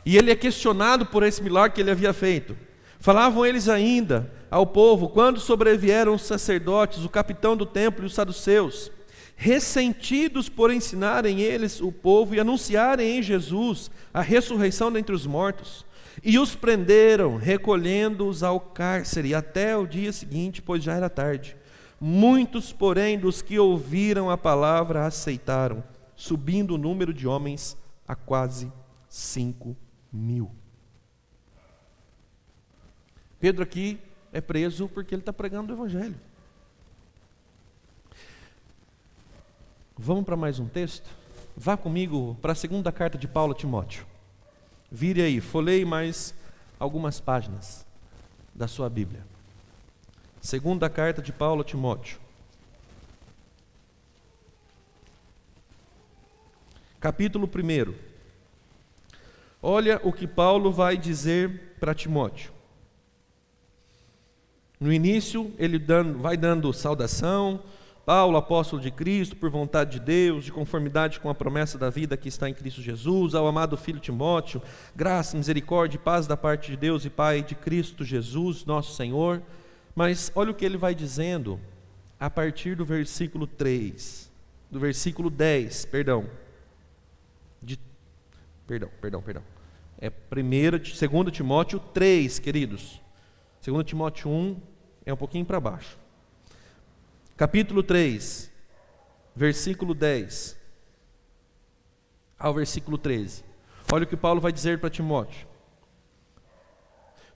E ele é questionado por esse milagre que ele havia feito. Falavam eles ainda ao povo, quando sobrevieram os sacerdotes, o capitão do templo e os saduceus, ressentidos por ensinarem eles o povo e anunciarem em Jesus a ressurreição dentre os mortos, e os prenderam, recolhendo-os ao cárcere até o dia seguinte, pois já era tarde. Muitos, porém, dos que ouviram a palavra aceitaram, subindo o número de homens a quase 5.000. Pedro aqui é preso porque ele está pregando o Evangelho. Vamos para mais um texto? Vá comigo para a segunda carta de Paulo a Timóteo. Vire aí, folheie mais algumas páginas da sua Bíblia. Segunda carta de Paulo a Timóteo. Capítulo 1. Olha o que Paulo vai dizer para Timóteo. No início, ele vai dando saudação. Paulo, apóstolo de Cristo, por vontade de Deus, de conformidade com a promessa da vida que está em Cristo Jesus, ao amado filho Timóteo, graça, misericórdia e paz da parte de Deus e Pai de Cristo Jesus, nosso Senhor. Mas olha o que ele vai dizendo a partir do versículo 3, do versículo 10, perdão. É 2 Timóteo 3, queridos. 2 Timóteo 1 é um pouquinho para baixo. Capítulo 3, versículo 10 ao versículo 13. Olha o que Paulo vai dizer para Timóteo.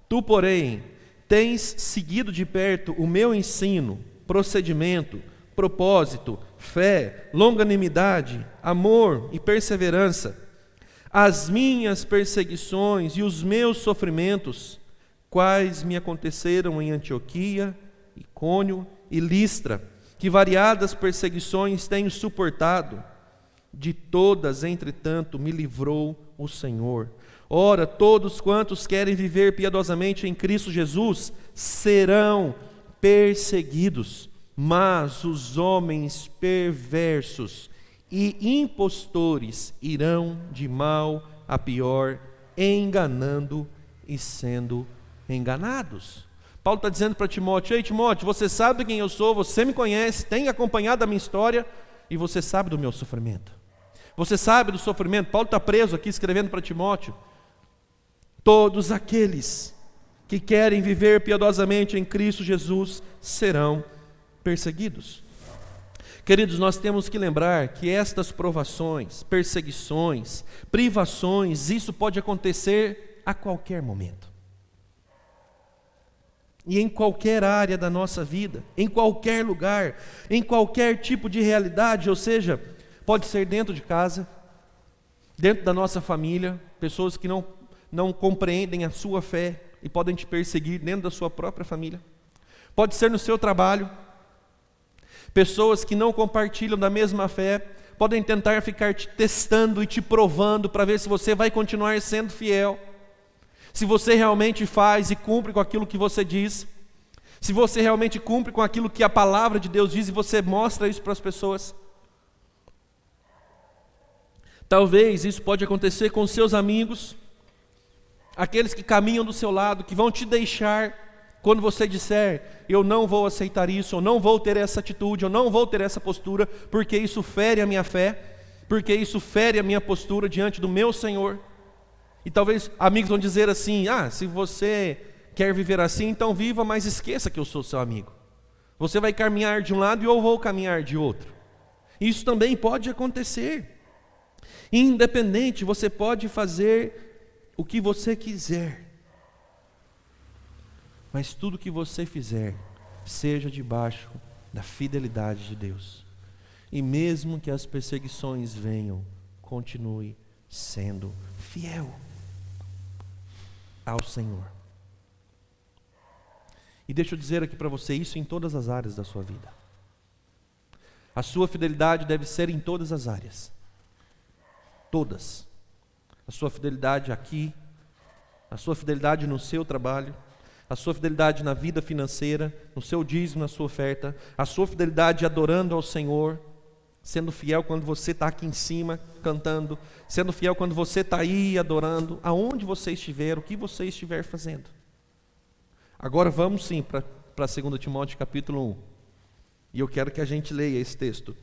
Tu, porém, tens seguido de perto o meu ensino, procedimento, propósito, fé, longanimidade, amor e perseverança, as minhas perseguições e os meus sofrimentos, quais me aconteceram em Antioquia, Icônio e Listra, que variadas perseguições tenho suportado. De todas, entretanto, me livrou o Senhor. Ora, todos quantos querem viver piedosamente em Cristo Jesus serão perseguidos, mas os homens perversos e impostores irão de mal a pior, enganando e sendo enganados. Paulo está dizendo para Timóteo: ei Timóteo, você sabe quem eu sou, você me conhece, tem acompanhado a minha história e você sabe do meu sofrimento. Você sabe do sofrimento. Paulo está preso aqui escrevendo para Timóteo. Todos aqueles que querem viver piedosamente em Cristo Jesus serão perseguidos. Queridos, nós temos que lembrar que estas provações, perseguições, privações, isso pode acontecer a qualquer momento. E em qualquer área da nossa vida, em qualquer lugar, em qualquer tipo de realidade, ou seja, pode ser dentro de casa, dentro da nossa família, pessoas que não compreendem a sua fé e podem te perseguir dentro da sua própria família. Pode ser no seu trabalho, pessoas que não compartilham da mesma fé, podem tentar ficar te testando e te provando para ver se você vai continuar sendo fiel. Se você realmente faz e cumpre com aquilo que você diz, se você realmente cumpre com aquilo que a palavra de Deus diz e você mostra isso para as pessoas. Talvez isso pode acontecer com seus amigos, aqueles que caminham do seu lado, que vão te deixar quando você disser: eu não vou aceitar isso, eu não vou ter essa atitude, eu não vou ter essa postura, porque isso fere a minha fé, porque isso fere a minha postura diante do meu Senhor. E talvez amigos vão dizer assim: se você quer viver assim, então viva, mas esqueça que eu sou seu amigo. Você vai caminhar de um lado e eu vou caminhar de outro. Isso também pode acontecer. Independente, você pode fazer o que você quiser, mas tudo que você fizer, seja debaixo da fidelidade de Deus. E mesmo que as perseguições venham, continue sendo fiel ao Senhor. E deixa eu dizer aqui para você, isso em todas as áreas da sua vida. A sua fidelidade deve ser em todas as áreas. Todas. A sua fidelidade aqui, a sua fidelidade no seu trabalho, a sua fidelidade na vida financeira, no seu dízimo, na sua oferta, a sua fidelidade adorando ao Senhor, sendo fiel quando você está aqui em cima cantando, sendo fiel quando você está aí adorando, aonde você estiver, o que você estiver fazendo. Agora vamos sim para 2 Timóteo capítulo 1, e eu quero que a gente leia esse texto.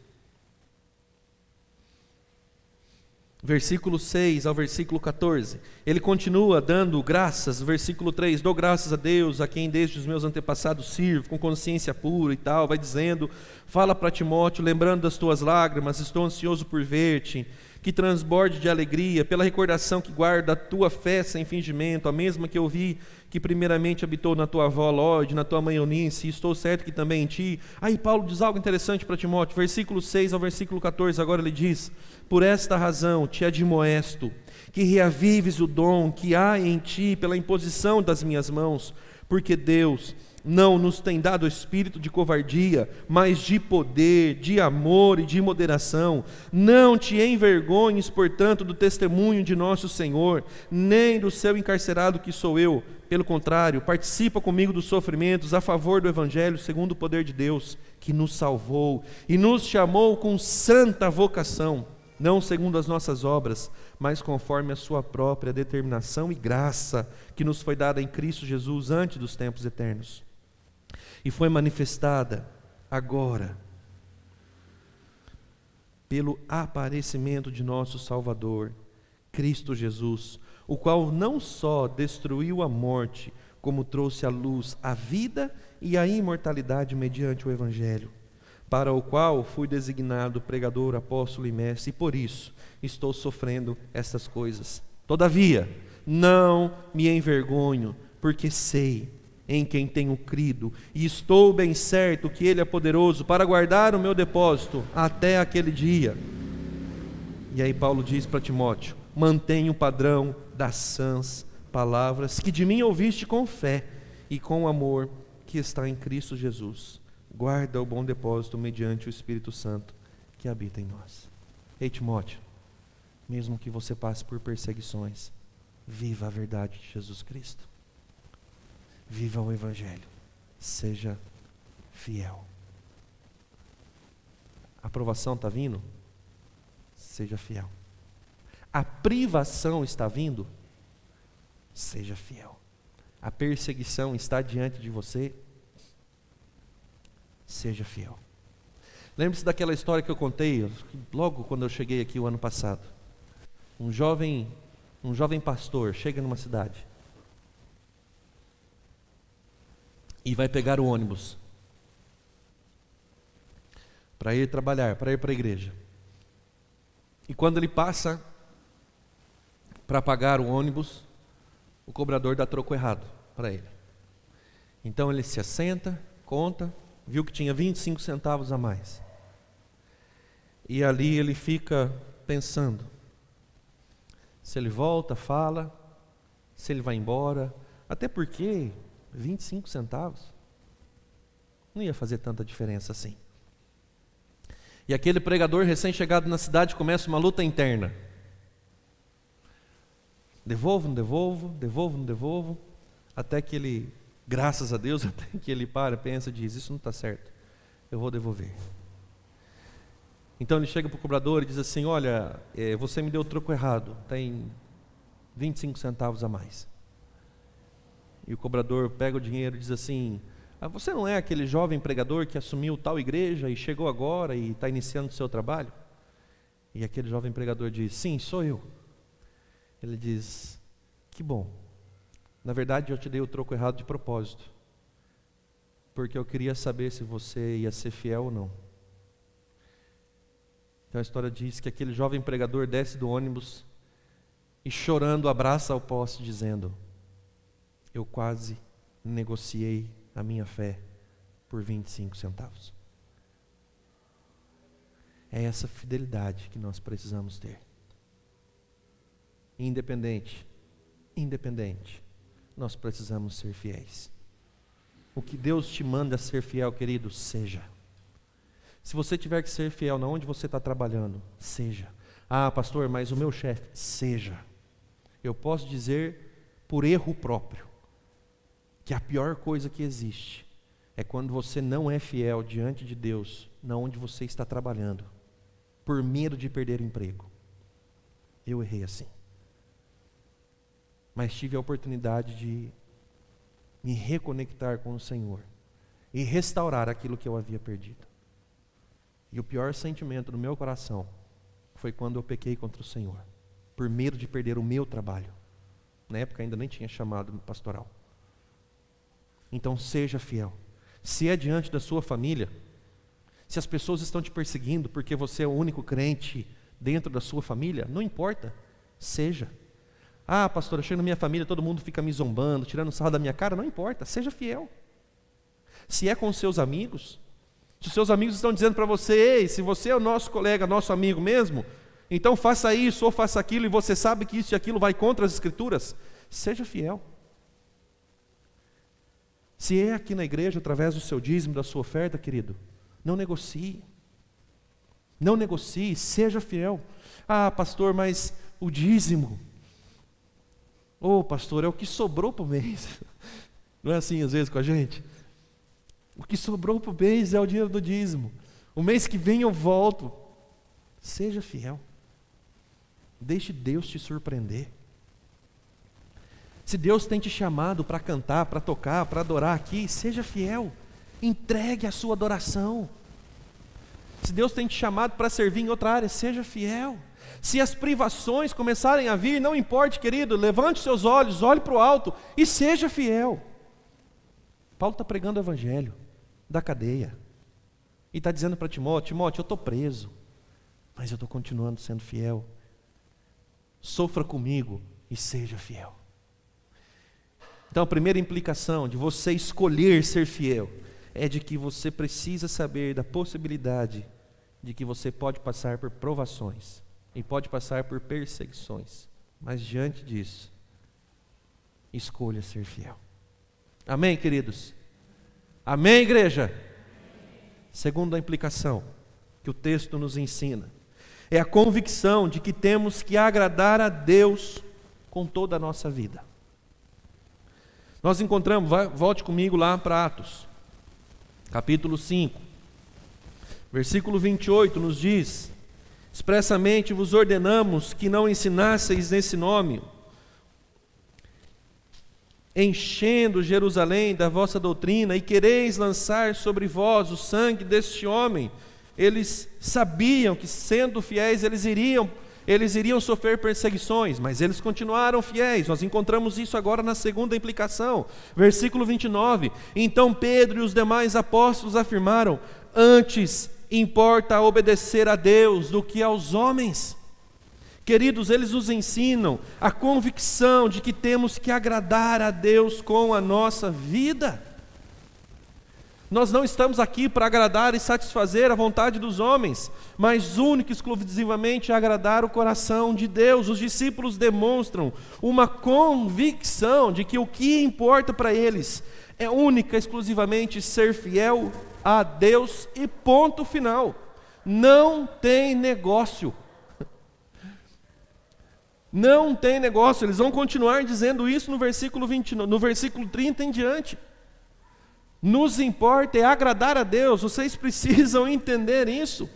Versículo 6 ao versículo 14, ele continua dando graças. Versículo 3, dou graças a Deus, a quem desde os meus antepassados sirvo, com consciência pura e tal, vai dizendo, fala para Timóteo, lembrando das tuas lágrimas, estou ansioso por ver-te, que transborde de alegria, pela recordação que guarda a tua fé sem fingimento, a mesma que eu vi que primeiramente habitou na tua avó Lorde, na tua mãe Eunice, e estou certo que também em ti. Aí Paulo diz algo interessante para Timóteo, versículo 6 ao versículo 14, agora ele diz: por esta razão te admoesto, que reavives o dom que há em ti pela imposição das minhas mãos, porque Deus não nos tem dado espírito de covardia, mas de poder, de amor e de moderação. Não te envergonhes, portanto, do testemunho de nosso Senhor, nem do seu encarcerado que sou eu. Pelo contrário, participa comigo dos sofrimentos a favor do Evangelho, segundo o poder de Deus, que nos salvou e nos chamou com santa vocação, não segundo as nossas obras, mas conforme a sua própria determinação e graça, que nos foi dada em Cristo Jesus antes dos tempos eternos. E foi manifestada agora pelo aparecimento de nosso Salvador, Cristo Jesus, o qual não só destruiu a morte, como trouxe à luz a vida e a imortalidade mediante o Evangelho, para o qual fui designado pregador, apóstolo e mestre, e por isso estou sofrendo estas coisas. Todavia, não me envergonho, porque sei em quem tenho crido, e estou bem certo que Ele é poderoso para guardar o meu depósito até aquele dia. E aí Paulo diz para Timóteo: mantenha o padrão das sãs palavras que de mim ouviste com fé e com amor que está em Cristo Jesus. Guarda o bom depósito mediante o Espírito Santo que habita em nós. Ei, Timóteo, mesmo que você passe por perseguições, viva a verdade de Jesus Cristo. Viva o Evangelho, seja fiel. A aprovação está vindo? Seja fiel. A privação está vindo? Seja fiel. A perseguição está diante de você? Seja fiel. Lembre-se daquela história que eu contei, logo quando eu cheguei aqui o ano passado. Um jovem pastor chega numa cidade e vai pegar o ônibus para ir trabalhar, para ir para a igreja. E quando ele passa para pagar o ônibus, o cobrador dá troco errado para ele. Então ele se assenta, conta, viu que tinha 25 centavos a mais. E ali ele fica pensando, se ele volta, fala, se ele vai embora, até porque 25 centavos não ia fazer tanta diferença assim. E aquele pregador recém-chegado na cidade começa uma luta interna. Devolvo, não devolvo, devolvo, não devolvo, até que ele, graças a Deus, até que ele pensa e diz: isso não está certo, eu vou devolver. Então ele chega para o cobrador e diz assim: olha, você me deu o troco errado, tem 25 centavos a mais. E o cobrador pega o dinheiro e diz assim: você não é aquele jovem pregador que assumiu tal igreja e chegou agora e está iniciando o seu trabalho? E aquele jovem pregador diz: sim, sou eu. Ele diz: que bom, na verdade eu te dei o troco errado de propósito, porque eu queria saber se você ia ser fiel ou não. Então a história diz que aquele jovem pregador desce do ônibus e chorando abraça ao poste dizendo: eu quase negociei a minha fé por 25 centavos. É essa fidelidade que nós precisamos ter. Independente, nós precisamos ser fiéis. O que Deus te manda ser fiel, querido, seja. Se você tiver que ser fiel na onde você está trabalhando, seja. Ah, pastor, mas o meu chefe, seja. Eu posso dizer por erro próprio que a pior coisa que existe é quando você não é fiel diante de Deus, na onde você está trabalhando, por medo de perder o emprego. Eu errei assim. Mas tive a oportunidade de me reconectar com o Senhor e restaurar aquilo que eu havia perdido. E o pior sentimento do meu coração foi quando eu pequei contra o Senhor, por medo de perder o meu trabalho. Na época ainda nem tinha chamado no pastoral. Então seja fiel. Se é diante da sua família, se as pessoas estão te perseguindo porque você é o único crente dentro da sua família, não importa, seja. Ah, pastor, eu chego na minha família, todo mundo fica me zombando, tirando sarro da minha cara. Não importa, seja fiel. Se é com os seus amigos, se os seus amigos estão dizendo para você: ei, se você é o nosso colega, nosso amigo mesmo, então faça isso ou faça aquilo, e você sabe que isso e aquilo vai contra as Escrituras, seja fiel. Se é aqui na igreja, através do seu dízimo, da sua oferta, querido, não negocie. Não negocie, seja fiel. Ah, pastor, mas o dízimo... Ô, pastor, é o que sobrou para o mês. Não é assim às vezes com a gente? O que sobrou para o mês é o dinheiro do dízimo. O mês que vem eu volto. Seja fiel. Deixe Deus te surpreender. Se Deus tem te chamado para cantar, para tocar, para adorar aqui, seja fiel. Entregue a sua adoração. Se Deus tem te chamado para servir em outra área, seja fiel. Se as privações começarem a vir, não importe, querido, levante seus olhos, olhe para o alto e seja fiel. Paulo está pregando o evangelho da cadeia e está dizendo para Timóteo: Timóteo, eu estou preso, mas eu estou continuando sendo fiel. Sofra comigo e seja fiel. Então a primeira implicação de você escolher ser fiel é de que você precisa saber da possibilidade de que você pode passar por provações e pode passar por perseguições, mas diante disso, escolha ser fiel. Amém, queridos? Amém, igreja? Segunda implicação que o texto nos ensina é a convicção de que temos que agradar a Deus com toda a nossa vida. Nós encontramos, volte comigo lá para Atos, capítulo 5, versículo 28 nos diz: expressamente vos ordenamos que não ensinasseis nesse nome, enchendo Jerusalém da vossa doutrina, e quereis lançar sobre vós o sangue deste homem. Eles sabiam que, sendo fiéis, eles iriam sofrer perseguições, mas eles continuaram fiéis. Nós encontramos isso agora na segunda implicação, versículo 29. Então Pedro e os demais apóstolos afirmaram: antes importa obedecer a Deus do que aos homens. Queridos, eles nos ensinam a convicção de que temos que agradar a Deus com a nossa vida. Nós não estamos aqui para agradar e satisfazer a vontade dos homens, mas única e exclusivamente agradar o coração de Deus. Os discípulos demonstram uma convicção de que o que importa para eles é única e exclusivamente ser fiel a Deus e ponto final. Não tem negócio. Não tem negócio. Eles vão continuar dizendo isso no versículo 29, no versículo 30 em diante. Nos importa é agradar a Deus. Vocês precisam entender isso.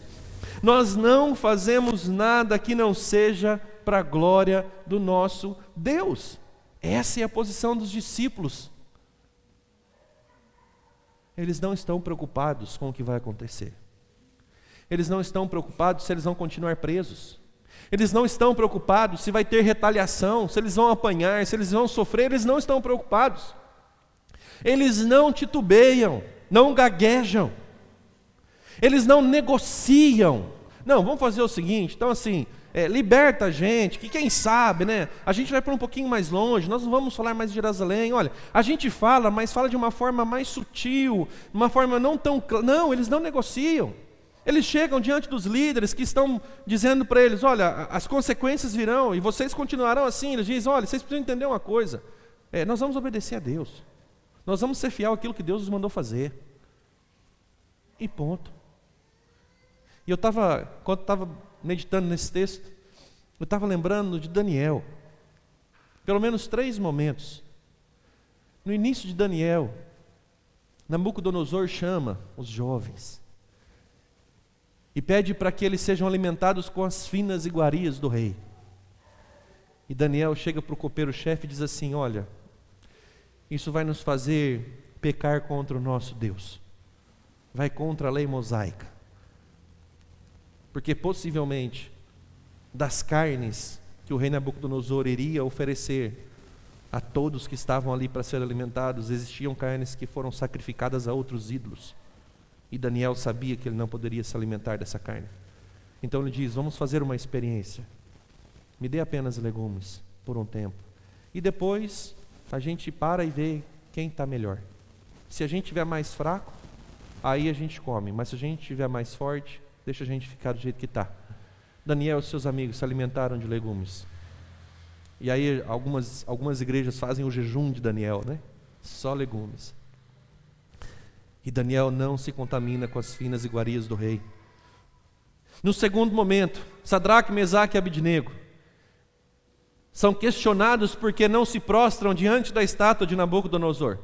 Nós não fazemos nada que não seja para a glória do nosso Deus. Essa é a posição dos discípulos. Eles não estão preocupados com o que vai acontecer. Eles não estão preocupados se eles vão continuar presos. Eles não estão preocupados se vai ter retaliação, se eles vão apanhar, se eles vão sofrer. Eles não estão preocupados. Eles não titubeiam, não gaguejam. Eles não negociam. Não, vamos fazer o seguinte, então assim, liberta a gente, que quem sabe, né? A gente vai para um pouquinho mais longe, nós não vamos falar mais de Jerusalém. Olha, a gente fala, mas fala de uma forma mais sutil, uma forma não tão... Não, eles não negociam. Eles chegam diante dos líderes que estão dizendo para eles: olha, as consequências virão e vocês continuarão assim. Eles dizem: olha, vocês precisam entender uma coisa, nós vamos obedecer a Deus. Nós vamos ser fiel àquilo que Deus nos mandou fazer. E ponto. E quando eu estava meditando nesse texto, eu estava lembrando de Daniel. Pelo menos 3 momentos. No início de Daniel, Nabucodonosor chama os jovens e pede para que eles sejam alimentados com as finas iguarias do rei. E Daniel chega para o copeiro-chefe e diz assim: olha, isso vai nos fazer pecar contra o nosso Deus. Vai contra a lei mosaica. Porque possivelmente, das carnes que o rei Nabucodonosor iria oferecer a todos que estavam ali para ser alimentados, existiam carnes que foram sacrificadas a outros ídolos. E Daniel sabia que ele não poderia se alimentar dessa carne. Então ele diz: vamos fazer uma experiência. Me dê apenas legumes por um tempo. E depois a gente para e vê quem está melhor. Se a gente estiver mais fraco, aí a gente come. Mas se a gente estiver mais forte, deixa a gente ficar do jeito que está. Daniel e seus amigos se alimentaram de legumes. E aí algumas igrejas fazem o jejum de Daniel, né? Só legumes. E Daniel não se contamina com as finas iguarias do rei. No segundo momento, Sadraque, Mesaque e Abidnego são questionados porque não se prostram diante da estátua de Nabucodonosor.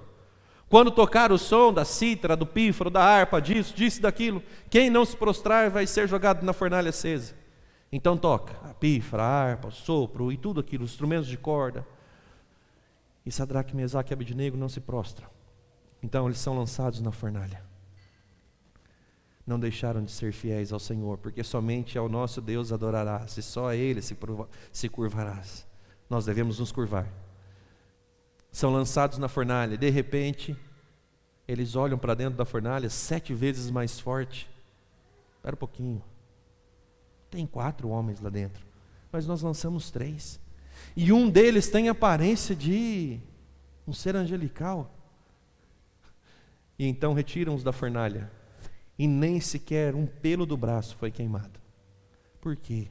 Quando tocar o som da cítara, do pífaro, da harpa, disso, daquilo, quem não se prostrar vai ser jogado na fornalha acesa. Então toca a pífara, a harpa, o sopro e tudo aquilo, os instrumentos de corda. E Sadraque, Mesaque e Abidnego não se prostram. Então eles são lançados na fornalha. Não deixaram de ser fiéis ao Senhor, porque somente ao nosso Deus adorarás, e só a Ele se curvarás. Nós devemos nos curvar. São lançados na fornalha, de repente, eles olham para dentro da fornalha 7 vezes mais forte. Espera um pouquinho. Tem 4 homens lá dentro, mas nós lançamos 3. E um deles tem aparência de um ser angelical. E então retiram-os da fornalha, e nem sequer um pelo do braço foi queimado. Por quê?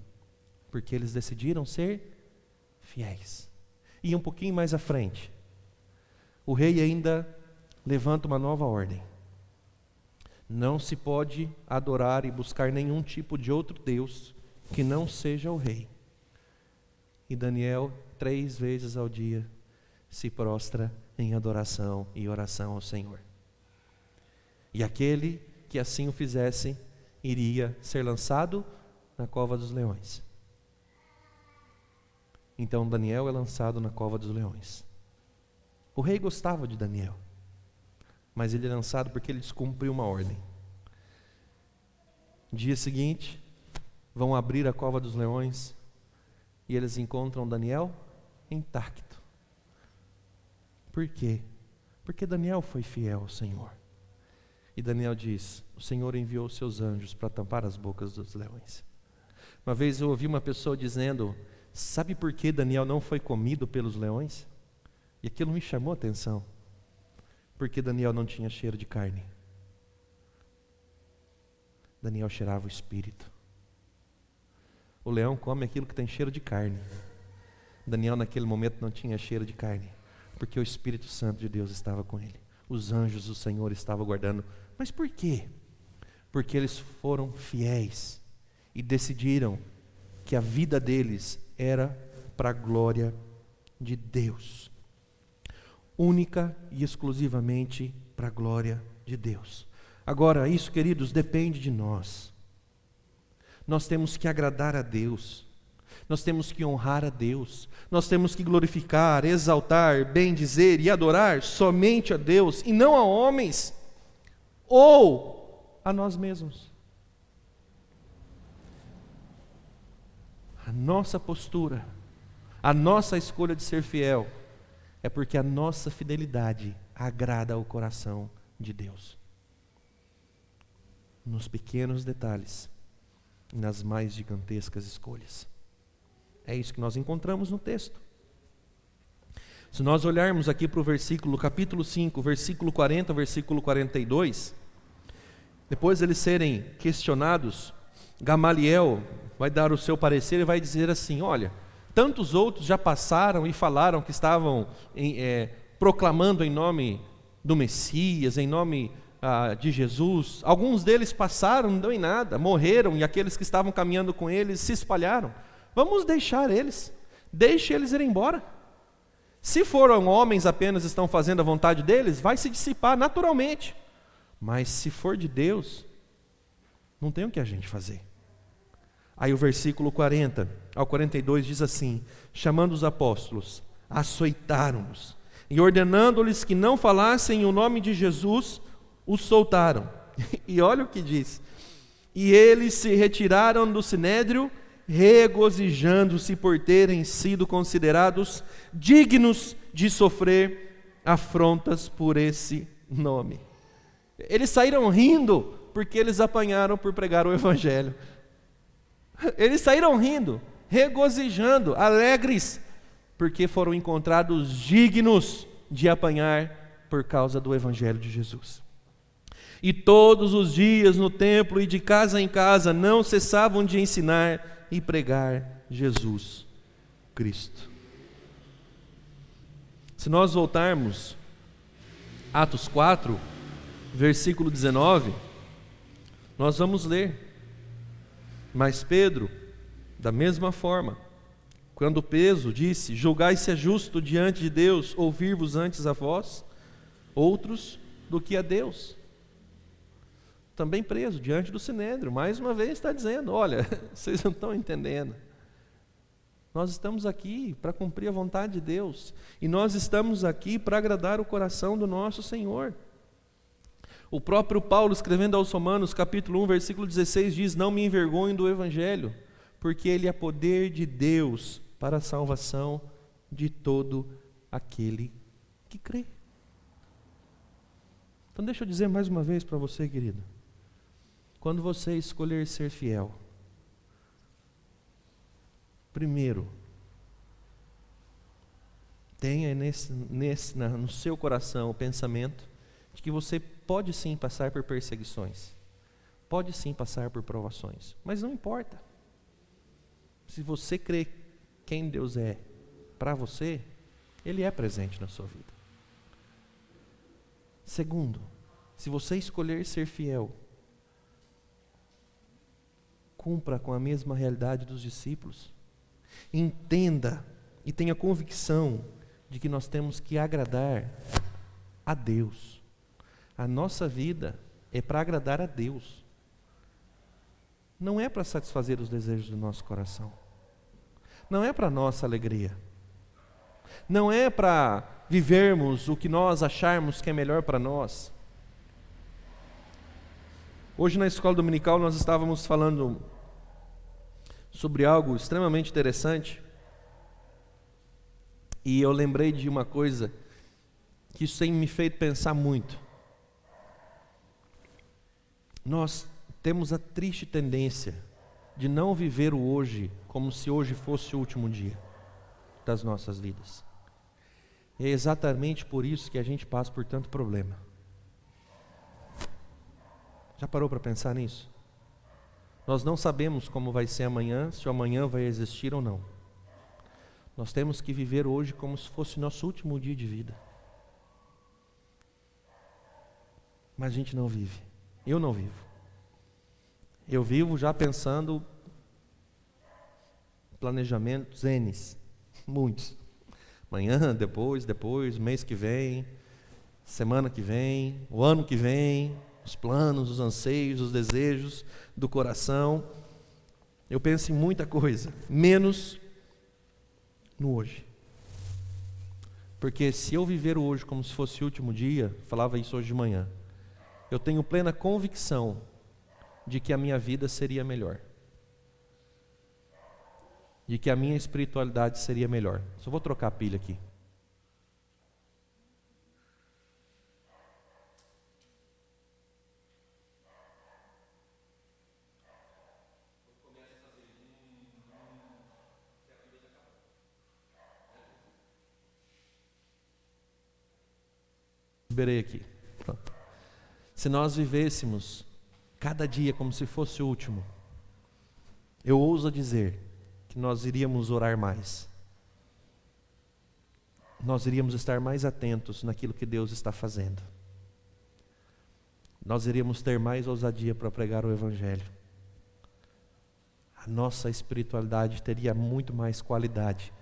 Porque eles decidiram ser fiéis. E um pouquinho mais à frente, o rei ainda levanta uma nova ordem. Não se pode adorar e buscar nenhum tipo de outro Deus que não seja o rei. E Daniel, 3 vezes ao dia, se prostra em adoração e oração ao Senhor. E aquele que assim o fizesse, iria ser lançado na cova dos leões. Então Daniel é lançado na cova dos leões. O rei gostava de Daniel, mas ele é lançado porque ele descumpriu uma ordem. No dia seguinte, vão abrir a cova dos leões e eles encontram Daniel intacto. Por quê? Porque Daniel foi fiel ao Senhor. E Daniel diz: o Senhor enviou seus anjos para tampar as bocas dos leões. Uma vez eu ouvi uma pessoa dizendo: sabe por que Daniel não foi comido pelos leões? E aquilo me chamou a atenção. Porque Daniel não tinha cheiro de carne. Daniel cheirava o Espírito. O leão come aquilo que tem cheiro de carne. Daniel naquele momento não tinha cheiro de carne, porque o Espírito Santo de Deus estava com ele. Os anjos do Senhor estavam guardando. Mas por quê? Porque eles foram fiéis e decidiram que a vida deles era para a glória de Deus. Única e exclusivamente para a glória de Deus. Agora, isso, queridos, depende de nós. Nós temos que agradar a Deus. Nós temos que honrar a Deus. Nós temos que glorificar, exaltar, bendizer e adorar somente a Deus e não a homens ou a nós mesmos. A nossa postura, a nossa escolha de ser fiel é porque a nossa fidelidade agrada ao coração de Deus. Nos pequenos detalhes, nas mais gigantescas escolhas. É isso que nós encontramos no texto. Se nós olharmos aqui para o versículo, capítulo 5, versículo 40, versículo 42, depois de eles serem questionados, Gamaliel vai dar o seu parecer e vai dizer assim: olha, tantos outros já passaram e falaram que estavam proclamando em nome do Messias, em nome de Jesus. Alguns deles passaram, não deu em nada, morreram, e aqueles que estavam caminhando com eles se espalharam. Vamos deixar eles, deixe eles ir embora. Se foram homens apenas estão fazendo a vontade deles, vai se dissipar naturalmente. Mas se for de Deus, não tem o que a gente fazer. Aí o versículo 40 ao 42 diz assim: chamando os apóstolos, açoitaram-os, e ordenando-lhes que não falassem o nome de Jesus, os soltaram. E olha o que diz: e eles se retiraram do sinédrio, regozijando-se por terem sido considerados dignos de sofrer afrontas por esse nome. Eles saíram rindo porque eles apanharam por pregar o Evangelho. Eles saíram rindo, regozijando, alegres, porque foram encontrados dignos de apanhar por causa do Evangelho de Jesus. E todos os dias no templo e de casa em casa não cessavam de ensinar e pregar Jesus Cristo. Se nós voltarmos Atos 4, versículo 19, nós vamos ler: mas Pedro, da mesma forma, quando Pedro disse: julgai se é justo diante de Deus ouvir-vos antes a vós, outros, do que a Deus. Também preso diante do Sinédrio, mais uma vez está dizendo: olha, vocês não estão entendendo. Nós estamos aqui para cumprir a vontade de Deus, e nós estamos aqui para agradar o coração do nosso Senhor. O próprio Paulo, escrevendo aos Romanos, capítulo 1, versículo 16, diz: não me envergonho do Evangelho, porque ele é poder de Deus para a salvação de todo aquele que crê. Então deixa eu dizer mais uma vez para você, querido: quando você escolher ser fiel, primeiro, tenha no seu coração o pensamento de que você pode sim passar por perseguições, pode sim passar por provações, mas não importa. Se você crê quem Deus é para você, Ele é presente na sua vida. Segundo, se você escolher ser fiel, cumpra com a mesma realidade dos discípulos. Entenda e tenha convicção de que nós temos que agradar a Deus. A nossa vida é para agradar a Deus. Não é para satisfazer os desejos do nosso coração. Não é para nossa alegria. Não é para vivermos o que nós acharmos que é melhor para nós. Hoje na escola dominical nós estávamos falando sobre algo extremamente interessante, e eu lembrei de uma coisa que isso tem me feito pensar muito. Nós temos a triste tendência de não viver o hoje como se hoje fosse o último dia das nossas vidas. E é exatamente por isso que a gente passa por tanto problema. Já parou para pensar nisso? Nós não sabemos como vai ser amanhã, se o amanhã vai existir ou não. Nós temos que viver hoje como se fosse nosso último dia de vida. Mas a gente não vive. Eu não vivo. Eu vivo já pensando planejamentos N's, muitos. Amanhã, depois, mês que vem, semana que vem, o ano que vem, os planos, os anseios, os desejos do coração. Eu penso em muita coisa, menos no hoje. Porque se eu viver o hoje como se fosse o último dia, falava isso hoje de manhã, eu tenho plena convicção de que a minha vida seria melhor. De que a minha espiritualidade seria melhor. Só vou trocar a pilha aqui. Liberei aqui. Pronto. Se nós vivêssemos cada dia como se fosse o último, eu ouso dizer que nós iríamos orar mais. Nós iríamos estar mais atentos naquilo que Deus está fazendo. Nós iríamos ter mais ousadia para pregar o Evangelho. A nossa espiritualidade teria muito mais qualidade.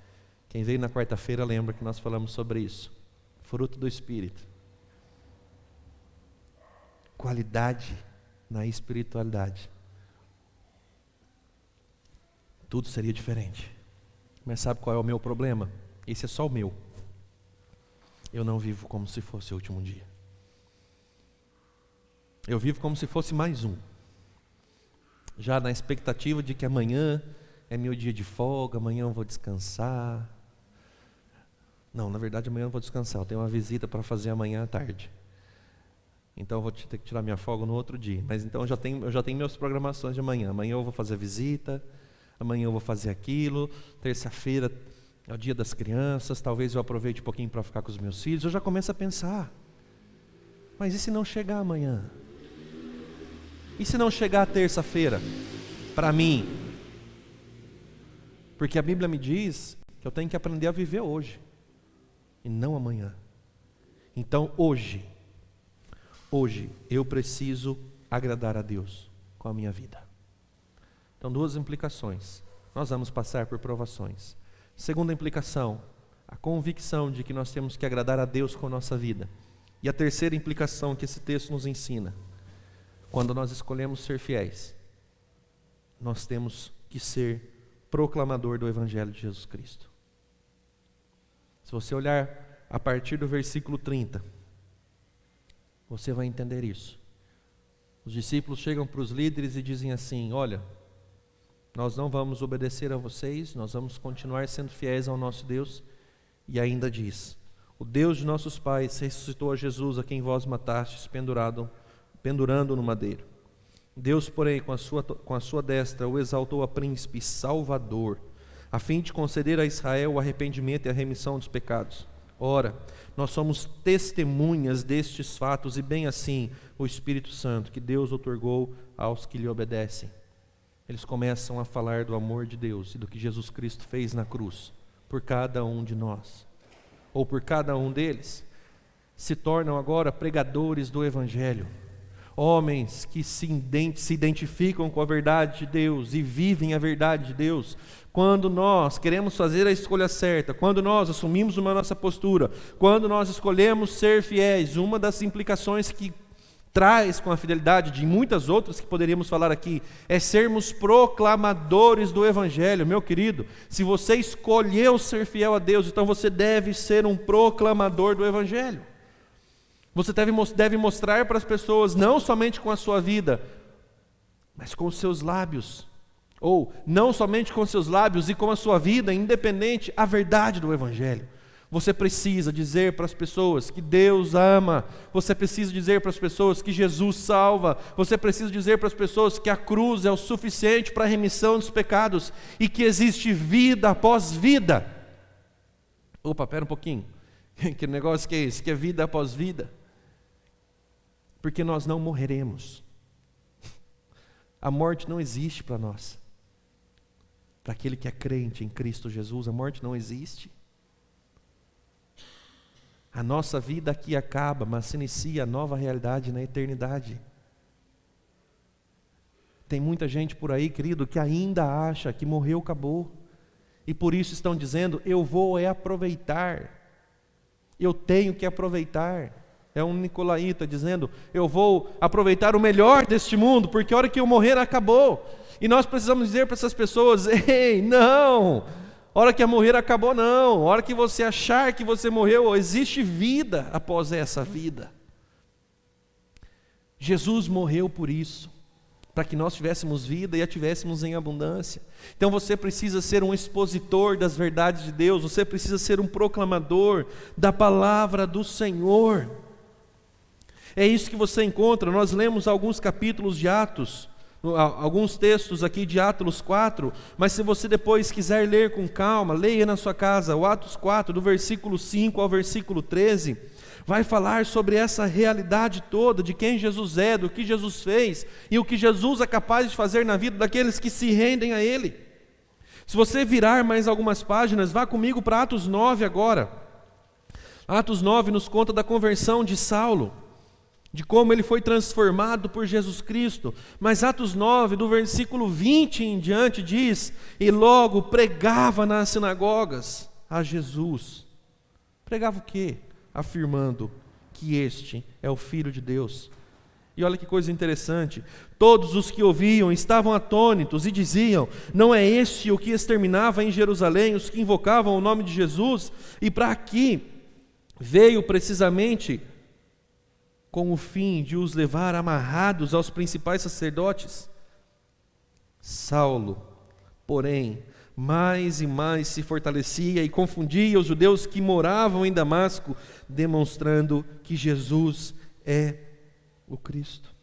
Quem veio na quarta-feira lembra que nós falamos sobre isso. Fruto do Espírito. Qualidade na espiritualidade. Tudo seria diferente. Mas sabe qual é o meu problema? Esse é só o meu. Eu não vivo como se fosse o último dia. Eu vivo como se fosse mais um. Já na expectativa de que amanhã é meu dia de folga, amanhã eu vou descansar. Não, na verdade amanhã eu não vou descansar, eu tenho uma visita para fazer amanhã à tarde. Então eu vou ter que tirar minha folga no outro dia. Mas então eu já tenho minhas programações de amanhã. Amanhã eu vou fazer visita, amanhã eu vou fazer aquilo, terça-feira é o dia das crianças, talvez eu aproveite um pouquinho para ficar com os meus filhos. Eu já começo a pensar, mas e se não chegar amanhã? E se não chegar terça-feira? Para mim? Porque a Bíblia me diz que eu tenho que aprender a viver hoje, e não amanhã. Então hoje eu preciso agradar a Deus com a minha vida. Então, duas implicações. Nós vamos passar por provações. Segunda implicação, a convicção de que nós temos que agradar a Deus com a nossa vida. E a terceira implicação que esse texto nos ensina: quando nós escolhemos ser fiéis, nós temos que ser proclamador do Evangelho de Jesus Cristo. Se você olhar a partir do versículo 30, você vai entender isso. Os discípulos chegam para os líderes e dizem assim: olha, nós não vamos obedecer a vocês, nós vamos continuar sendo fiéis ao nosso Deus. E ainda diz: o Deus de nossos pais ressuscitou a Jesus, a quem vós matastes, pendurando no madeiro. Deus, porém, com a sua destra, o exaltou a príncipe salvador, a fim de conceder a Israel o arrependimento e a remissão dos pecados. Ora, nós somos testemunhas destes fatos, e bem assim o Espírito Santo, que Deus outorgou aos que lhe obedecem. Eles começam a falar do amor de Deus e do que Jesus Cristo fez na cruz, por cada um de nós, ou por cada um deles. Se tornam agora pregadores do Evangelho, homens que se identificam com a verdade de Deus e vivem a verdade de Deus. Quando nós queremos fazer a escolha certa, quando nós assumimos uma nossa postura, quando nós escolhemos ser fiéis, uma das implicações que traz com a fidelidade, de muitas outras que poderíamos falar aqui, é sermos proclamadores do Evangelho. Meu querido, se você escolheu ser fiel a Deus, então você deve ser um proclamador do Evangelho. Você deve mostrar para as pessoas, não somente com a sua vida, mas com os seus lábios, ou não somente com os seus lábios e com a sua vida, independente, a verdade do Evangelho. Você precisa dizer para as pessoas que Deus ama, você precisa dizer para as pessoas que Jesus salva, você precisa dizer para as pessoas que a cruz é o suficiente para a remissão dos pecados e que existe vida após vida. Opa, pera um pouquinho, que negócio que é esse? Que é vida após vida? Porque nós não morreremos. A morte não existe para nós. Para aquele que é crente em Cristo Jesus, a morte não existe. A nossa vida aqui acaba, mas se inicia a nova realidade na eternidade. Tem muita gente por aí, querido, que ainda acha que morreu, acabou. E por isso estão dizendo: eu vou aproveitar. Eu tenho que aproveitar. É um nicolaíta dizendo: eu vou aproveitar o melhor deste mundo, porque a hora que eu morrer acabou. E nós precisamos dizer para essas pessoas: ei, não, a hora que eu morrer acabou não. A hora que você achar que você morreu, existe vida após essa vida. Jesus morreu por isso, para que nós tivéssemos vida e a tivéssemos em abundância. Então você precisa ser um expositor das verdades de Deus, você precisa ser um proclamador da palavra do Senhor. É isso que você encontra. Nós lemos alguns capítulos de Atos, alguns textos aqui de Atos 4, mas se você depois quiser ler com calma, leia na sua casa o Atos 4, do versículo 5 ao versículo 13, vai falar sobre essa realidade toda, de quem Jesus é, do que Jesus fez, e o que Jesus é capaz de fazer na vida daqueles que se rendem a Ele. Se você virar mais algumas páginas, vá comigo para Atos 9 agora. Atos 9 nos conta da conversão de Saulo, de como ele foi transformado por Jesus Cristo. Mas Atos 9, do versículo 20 em diante, diz: e logo pregava nas sinagogas a Jesus. Pregava o quê? Afirmando que este é o Filho de Deus. E olha que coisa interessante, todos os que ouviam estavam atônitos e diziam: não é este o que exterminava em Jerusalém os que invocavam o nome de Jesus? E para aqui veio precisamente com o fim de os levar amarrados aos principais sacerdotes. Saulo, porém, mais e mais se fortalecia e confundia os judeus que moravam em Damasco, demonstrando que Jesus é o Cristo.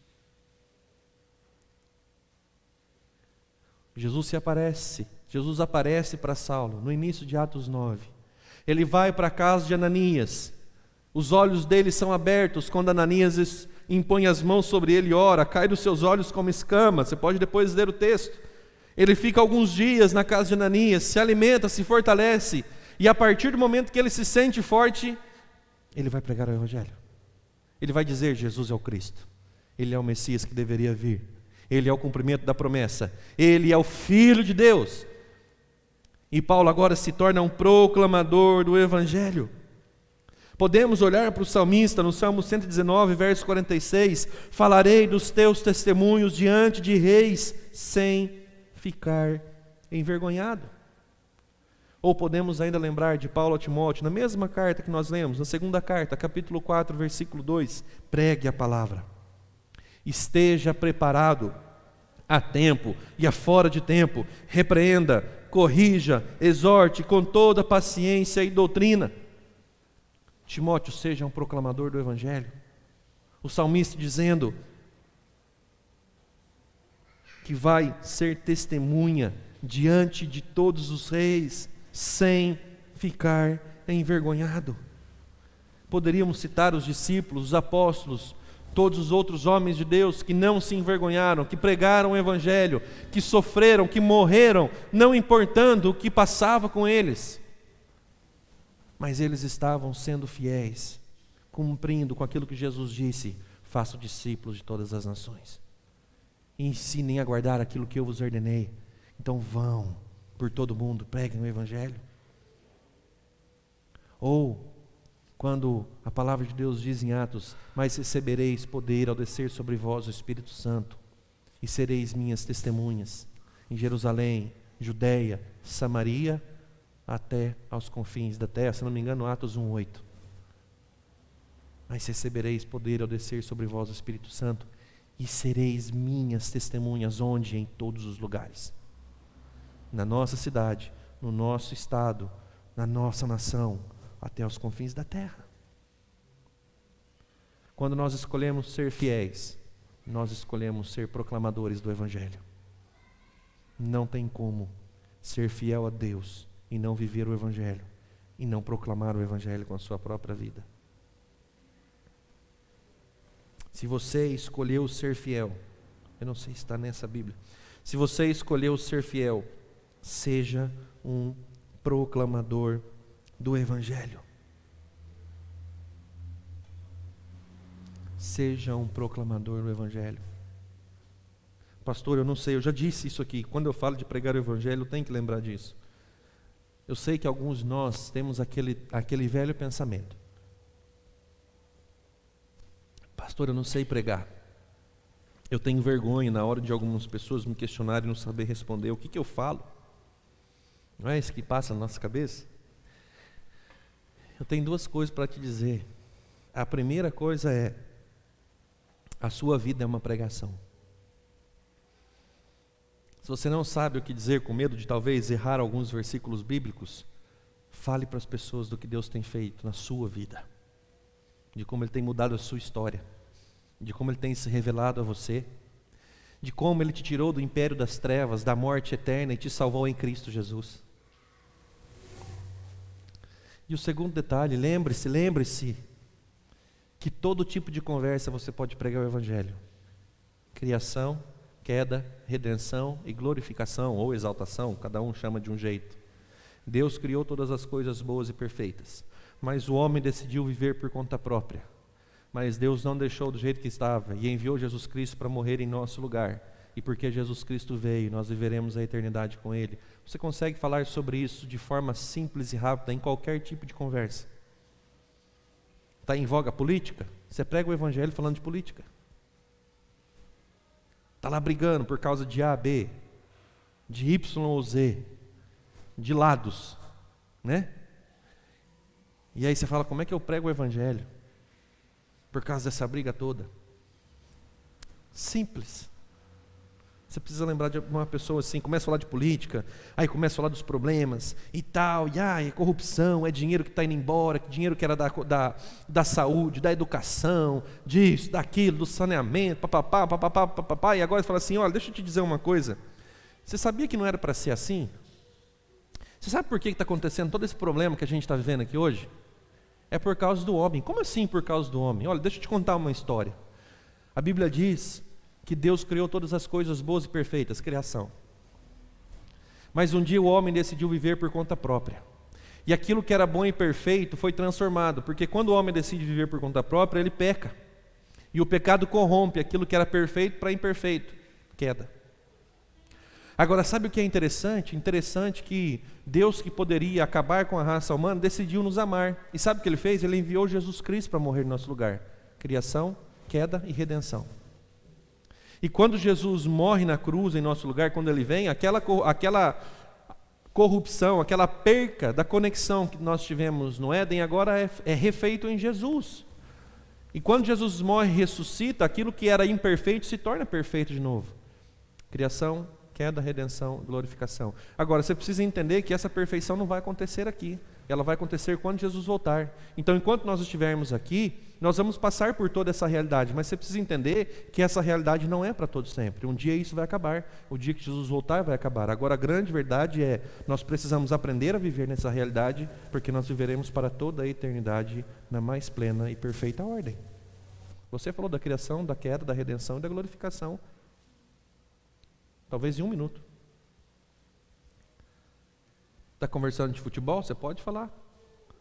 Jesus se aparece Jesus aparece para Saulo no início de Atos 9. Ele vai para a casa de Ananias. Os olhos dele são abertos quando Ananias impõe as mãos sobre ele e ora, cai dos seus olhos como escama. Você pode depois ler o texto. Ele fica alguns dias na casa de Ananias, se alimenta, se fortalece, e a partir do momento que ele se sente forte, ele vai pregar o Evangelho. Ele vai dizer: Jesus é o Cristo, Ele é o Messias que deveria vir, Ele é o cumprimento da promessa, Ele é o Filho de Deus. E Paulo agora se torna um proclamador do Evangelho. Podemos olhar para o salmista no Salmo 119, verso 46, falarei dos teus testemunhos diante de reis, sem ficar envergonhado. Ou podemos ainda lembrar de Paulo a Timóteo, na mesma carta que nós lemos, na segunda carta, capítulo 4, versículo 2, pregue a palavra, esteja preparado a tempo e a fora de tempo, repreenda, corrija, exorte com toda paciência e doutrina. Timóteo, seja um proclamador do Evangelho. O salmista dizendo que vai ser testemunha diante de todos os reis, sem ficar envergonhado. Poderíamos citar os discípulos, os apóstolos, todos os outros homens de Deus que não se envergonharam, que pregaram o Evangelho, que sofreram, que morreram, não importando o que passava com eles. Mas eles estavam sendo fiéis, cumprindo com aquilo que Jesus disse: façam discípulos de todas as nações, e ensinem a guardar aquilo que eu vos ordenei. Então vão por todo o mundo, preguem o Evangelho. Ou quando a palavra de Deus diz em Atos: mas recebereis poder ao descer sobre vós o Espírito Santo, e sereis minhas testemunhas em Jerusalém, Judeia, Samaria, até aos confins da terra. Se não me engano, Atos 1:8. Mas recebereis poder ao descer sobre vós o Espírito Santo, e sereis minhas testemunhas. Onde? Em todos os lugares. Na nossa cidade, no nosso estado, na nossa nação, até aos confins da terra. Quando nós escolhemos ser fiéis, nós escolhemos ser proclamadores do Evangelho. Não tem como ser fiel a Deus e não viver o Evangelho, e não proclamar o Evangelho com a sua própria vida. Se você escolheu ser fiel, eu não sei se está nessa Bíblia, se você escolheu ser fiel, seja um proclamador do Evangelho. Seja um proclamador do Evangelho. Pastor, eu não sei, eu já disse isso aqui. Quando eu falo de pregar o Evangelho, eu tenho que lembrar disso. Eu sei que alguns de nós temos aquele velho pensamento: pastor, eu não sei pregar. Eu tenho vergonha na hora de algumas pessoas me questionarem e não saber responder. O que eu falo? Não é isso que passa na nossa cabeça? Eu tenho duas coisas para te dizer. A primeira coisa é: a sua vida é uma pregação. Se você não sabe o que dizer, com medo de talvez errar alguns versículos bíblicos, fale para as pessoas do que Deus tem feito na sua vida, de como Ele tem mudado a sua história, de como Ele tem se revelado a você, de como Ele te tirou do império das trevas, da morte eterna e te salvou em Cristo Jesus. E o segundo detalhe, lembre-se que todo tipo de conversa você pode pregar o Evangelho. Criação, queda, redenção e glorificação ou exaltação, cada um chama de um jeito. Deus criou todas as coisas boas e perfeitas, mas o homem decidiu viver por conta própria. Mas Deus não deixou do jeito que estava e enviou Jesus Cristo para morrer em nosso lugar. E porque Jesus Cristo veio, nós viveremos a eternidade com Ele. Você consegue falar sobre isso de forma simples e rápida em qualquer tipo de conversa. Está em voga a política? Você prega o Evangelho falando de política. Está lá brigando por causa de A, B, de Y ou Z, de lados, né? E aí você fala: como é que eu prego o Evangelho por causa dessa briga toda? Simples. Você precisa lembrar de uma pessoa assim, começa a falar de política, aí começa a falar dos problemas e tal, e é corrupção, é dinheiro que está indo embora, dinheiro que era da saúde, da educação, disso, daquilo, do saneamento, papapá, e agora você fala assim: olha, deixa eu te dizer uma coisa, você sabia que não era para ser assim? Você sabe por que está acontecendo todo esse problema que a gente está vivendo aqui hoje? É por causa do homem. Como assim por causa do homem? Olha, deixa eu te contar uma história. A Bíblia diz que Deus criou todas as coisas boas e perfeitas, criação. Mas um dia o homem decidiu viver por conta própria. E aquilo que era bom e perfeito foi transformado, porque quando o homem decide viver por conta própria, ele peca. E o pecado corrompe aquilo que era perfeito para imperfeito, queda. Agora, sabe o que é interessante? Interessante que Deus, que poderia acabar com a raça humana, decidiu nos amar. E sabe o que Ele fez? Ele enviou Jesus Cristo para morrer no nosso lugar. Criação, queda e redenção. E quando Jesus morre na cruz em nosso lugar, quando Ele vem, aquela corrupção, aquela perca da conexão que nós tivemos no Éden, agora é refeito em Jesus. E quando Jesus morre e ressuscita, aquilo que era imperfeito se torna perfeito de novo. Criação, queda, redenção, glorificação. Agora, você precisa entender que essa perfeição não vai acontecer aqui. Ela vai acontecer quando Jesus voltar. Então, enquanto nós estivermos aqui, nós vamos passar por toda essa realidade. Mas você precisa entender que essa realidade não é para todo sempre. Um dia isso vai acabar. O dia que Jesus voltar vai acabar. Agora, a grande verdade é, nós precisamos aprender a viver nessa realidade, porque nós viveremos para toda a eternidade na mais plena e perfeita ordem. Você falou da criação, da queda, da redenção e da glorificação. Talvez em 1 minuto. Está conversando de futebol? Você pode falar.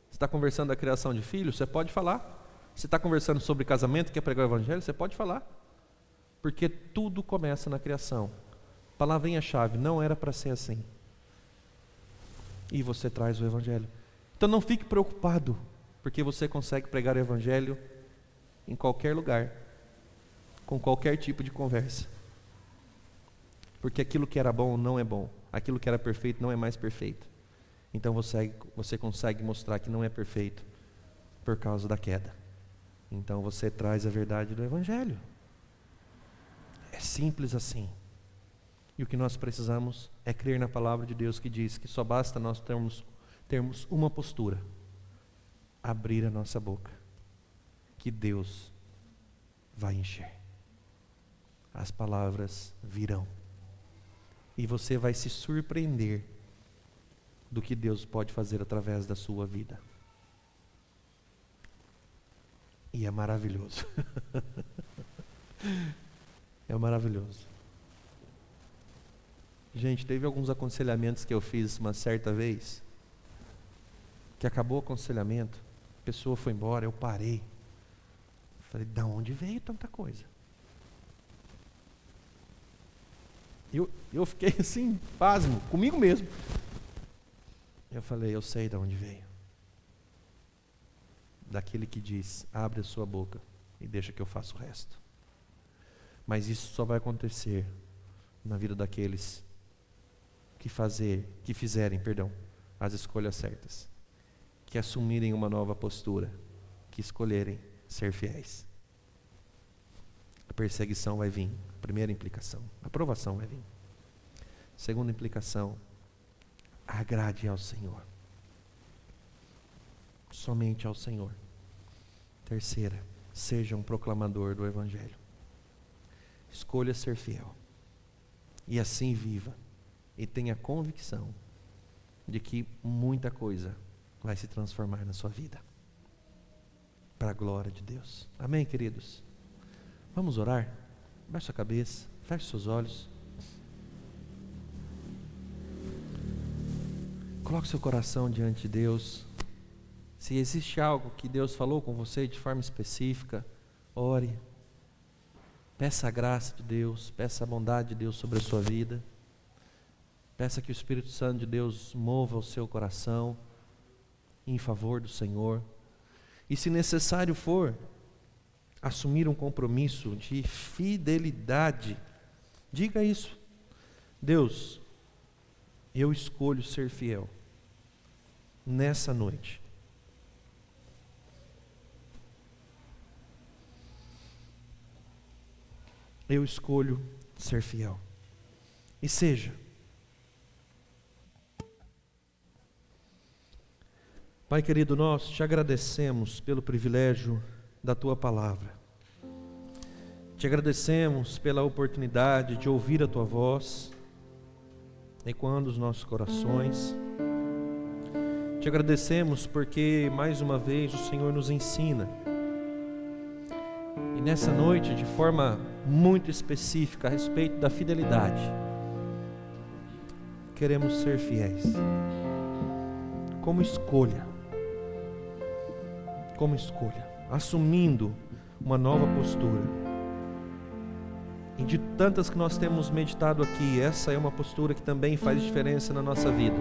Você está conversando da criação de filhos? Você pode falar. Você está conversando sobre casamento, quer pregar o evangelho? Você pode falar. Porque tudo começa na criação. Palavrinha-chave, não era para ser assim. E você traz o evangelho. Então não fique preocupado, porque você consegue pregar o evangelho em qualquer lugar, com qualquer tipo de conversa. Porque aquilo que era bom não é bom, aquilo que era perfeito não é mais perfeito. Então você consegue mostrar que não é perfeito por causa da queda. Então você traz a verdade do evangelho. É simples assim. E o que nós precisamos é crer na palavra de Deus, que diz que só basta nós termos uma postura: abrir a nossa boca, que Deus vai encher. As palavras virão. E você vai se surpreender do que Deus pode fazer através da sua vida. E é maravilhoso. É maravilhoso. Gente, teve alguns aconselhamentos que eu fiz uma certa vez, que acabou o aconselhamento, a pessoa foi embora, eu parei. Falei, da onde veio tanta coisa? Eu fiquei assim, pasmo, comigo mesmo. Eu falei, eu sei de onde veio. Daquele que diz, abre a sua boca e deixa que eu faça o resto. Mas isso só vai acontecer na vida daqueles que fizerem as escolhas certas, que assumirem uma nova postura, que escolherem ser fiéis. A perseguição vai vir. Primeira implicação, a aprovação vai vir. Segunda implicação, agrade ao Senhor. Somente ao Senhor. Terceira, seja um proclamador do evangelho. Escolha ser fiel. E assim viva. E tenha convicção de que muita coisa vai se transformar na sua vida. Para a glória de Deus. Amém, queridos? Vamos orar? Baixe a cabeça, feche seus olhos. Coloque seu coração diante de Deus. Se existe algo que Deus falou com você de forma específica, ore. Peça a graça de Deus, peça a bondade de Deus sobre a sua vida. Peça que o Espírito Santo de Deus mova o seu coração em favor do Senhor. E se necessário for, assumir um compromisso de fidelidade. Diga isso. Deus, eu escolho ser fiel nessa noite. Eu escolho ser fiel. E seja. Pai querido, nós te agradecemos pelo privilégio da tua palavra. Te agradecemos pela oportunidade de ouvir a tua voz, ecoando os nossos corações. Te agradecemos porque mais uma vez o Senhor nos ensina. E nessa noite, de forma muito específica a respeito da fidelidade, queremos ser fiéis. Como escolha, assumindo uma nova postura. E de tantas que nós temos meditado aqui, essa é uma postura que também faz diferença na nossa vida,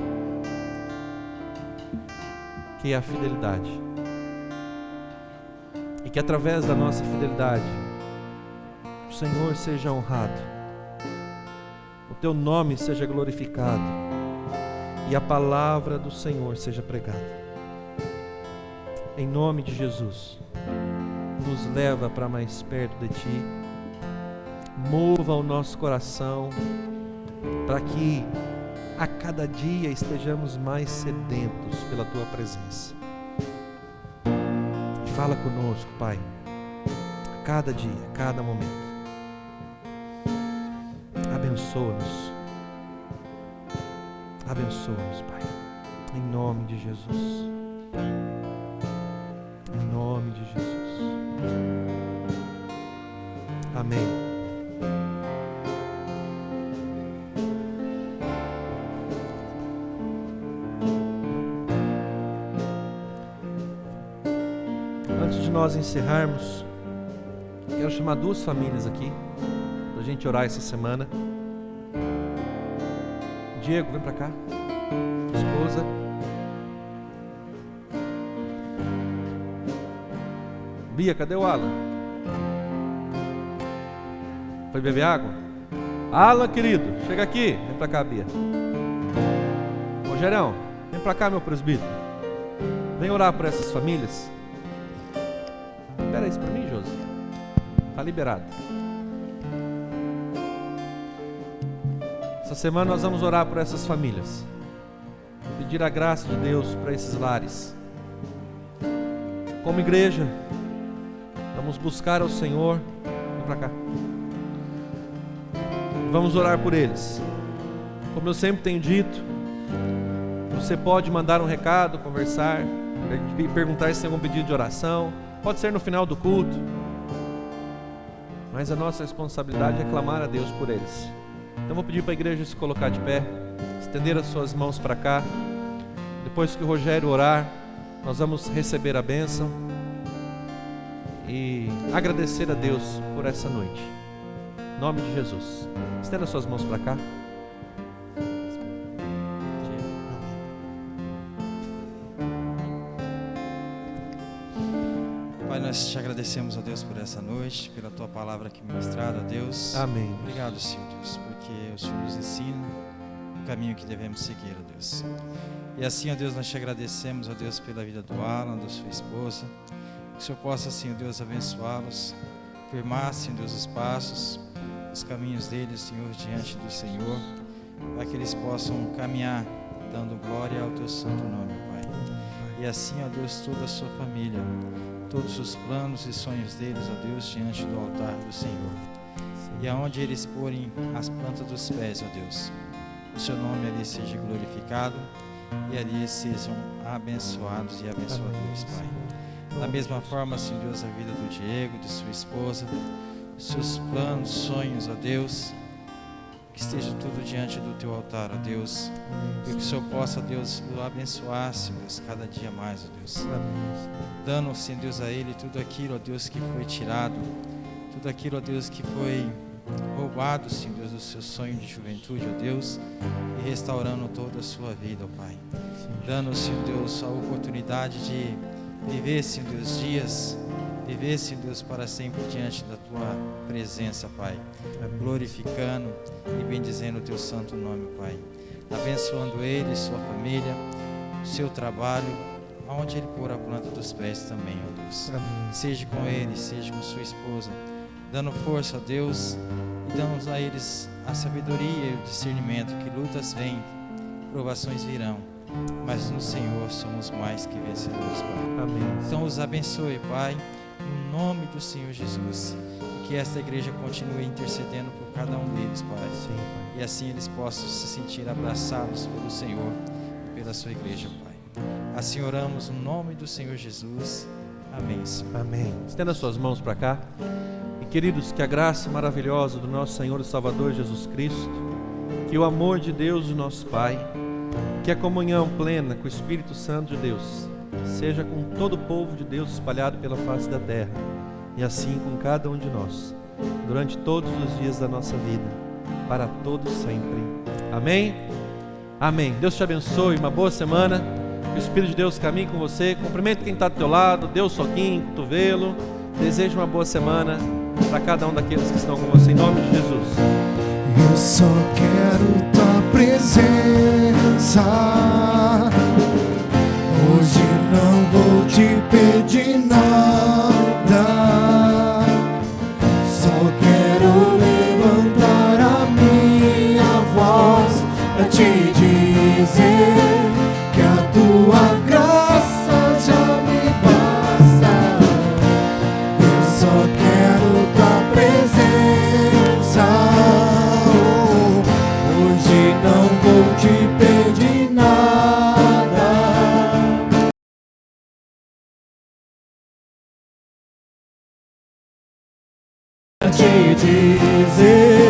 que é a fidelidade. E que através da nossa fidelidade, o Senhor seja honrado, o Teu nome seja glorificado e a palavra do Senhor seja pregada. Em nome de Jesus, nos leva para mais perto de Ti, mova o nosso coração, para que a cada dia estejamos mais sedentos pela Tua presença. E fala conosco, Pai, a cada dia, a cada momento. Abençoa-nos, Pai, em nome de Jesus. Em nome de Jesus. Amém. Antes de nós encerrarmos, quero chamar duas famílias aqui para a gente orar essa semana. Diego, vem para cá. Esposa. Bia, cadê o Alan? Foi beber água? Alan, querido, chega aqui. Vem pra cá, Bia. Rogerão, vem pra cá, meu presbítero. Vem orar por essas famílias. Libera isso pra mim, Josi. Tá liberado. Essa semana nós vamos orar por essas famílias. Pedir a graça de Deus para esses lares. Como igreja, vamos buscar ao Senhor. Vem pra cá. Vamos orar por eles. Como eu sempre tenho dito, você pode mandar um recado, conversar, perguntar se tem algum pedido de oração. Pode ser no final do culto. Mas a nossa responsabilidade é clamar a Deus por eles. Então vou pedir para a igreja se colocar de pé, estender as suas mãos para cá. Depois que o Rogério orar, nós vamos receber a bênção e agradecer a Deus por essa noite. Em nome de Jesus. Estenda as suas mãos para cá. Pai, nós te agradecemos, ó Deus, por essa noite, pela Tua palavra aqui ministrada, ó Deus. Amém. Obrigado, Senhor Deus, porque o Senhor nos ensina o caminho que devemos seguir, ó Deus. E assim, ó Deus, nós te agradecemos, ó Deus, pela vida do Alan, da sua esposa. Que o Senhor possa, Senhor Deus, abençoá-los, firmar, Senhor Deus, os passos, os caminhos deles, Senhor, diante do Senhor, para que eles possam caminhar, dando glória ao Teu santo nome, Pai. E assim, ó Deus, toda a sua família, todos os planos e sonhos deles, ó Deus, diante do altar do Senhor. E aonde eles porem as plantas dos pés, ó Deus, o Seu nome ali seja glorificado e ali sejam abençoados e abençoadores, Pai. Da mesma forma, Senhor Deus, a vida do Diego, de sua esposa, os seus planos, sonhos, ó Deus, que esteja tudo diante do Teu altar, ó Deus, e que o Senhor possa, Deus, o abençoar, Senhor Deus, cada dia mais, ó Deus, dando, Senhor Deus, a ele tudo aquilo, ó Deus, que foi tirado, tudo aquilo, ó Deus, que foi roubado, Senhor Deus, do seu sonho de juventude, ó Deus, e restaurando toda a sua vida, ó Pai, dando, Senhor Deus, a oportunidade de viver, Senhor Deus, dias, viver, Senhor Deus, para sempre diante da Tua presença, Pai, glorificando e bendizendo o Teu santo nome, Pai, abençoando ele, sua família, o seu trabalho, aonde ele pôr a planta dos pés também, ó Deus. Seja com ele, seja com sua esposa, dando força a Deus e dando a eles a sabedoria e o discernimento, que lutas vêm, provações virão, mas no Senhor somos mais que vencedores, Pai. Amém. Então os abençoe, Pai, no nome do Senhor Jesus, e que esta igreja continue intercedendo por cada um deles, Pai. Sim, Pai. E assim eles possam se sentir abraçados pelo Senhor e pela sua igreja, Pai. Assim oramos no nome do Senhor Jesus. Amém, Senhor. Amém. Estenda suas mãos para cá. E queridos, que a graça maravilhosa do nosso Senhor e Salvador Jesus Cristo, que o amor de Deus, o nosso Pai, que a comunhão plena com o Espírito Santo de Deus seja com todo o povo de Deus espalhado pela face da terra, e assim com cada um de nós, durante todos os dias da nossa vida, para todos sempre. Amém? Amém. Deus te abençoe, uma boa semana. Que o Espírito de Deus caminhe com você. Cumprimenta quem está do teu lado, dê um soquinho, cotovelo. Desejo uma boa semana para cada um daqueles que estão com você, em nome de Jesus. Eu só quero tua presença. Hoje não vou te pedir nada. Só quero levantar a minha voz pra te dizer que a tua graça já me basta. Eu só quero tua presença. Hoje não vou te pedir nada. Pra te dizer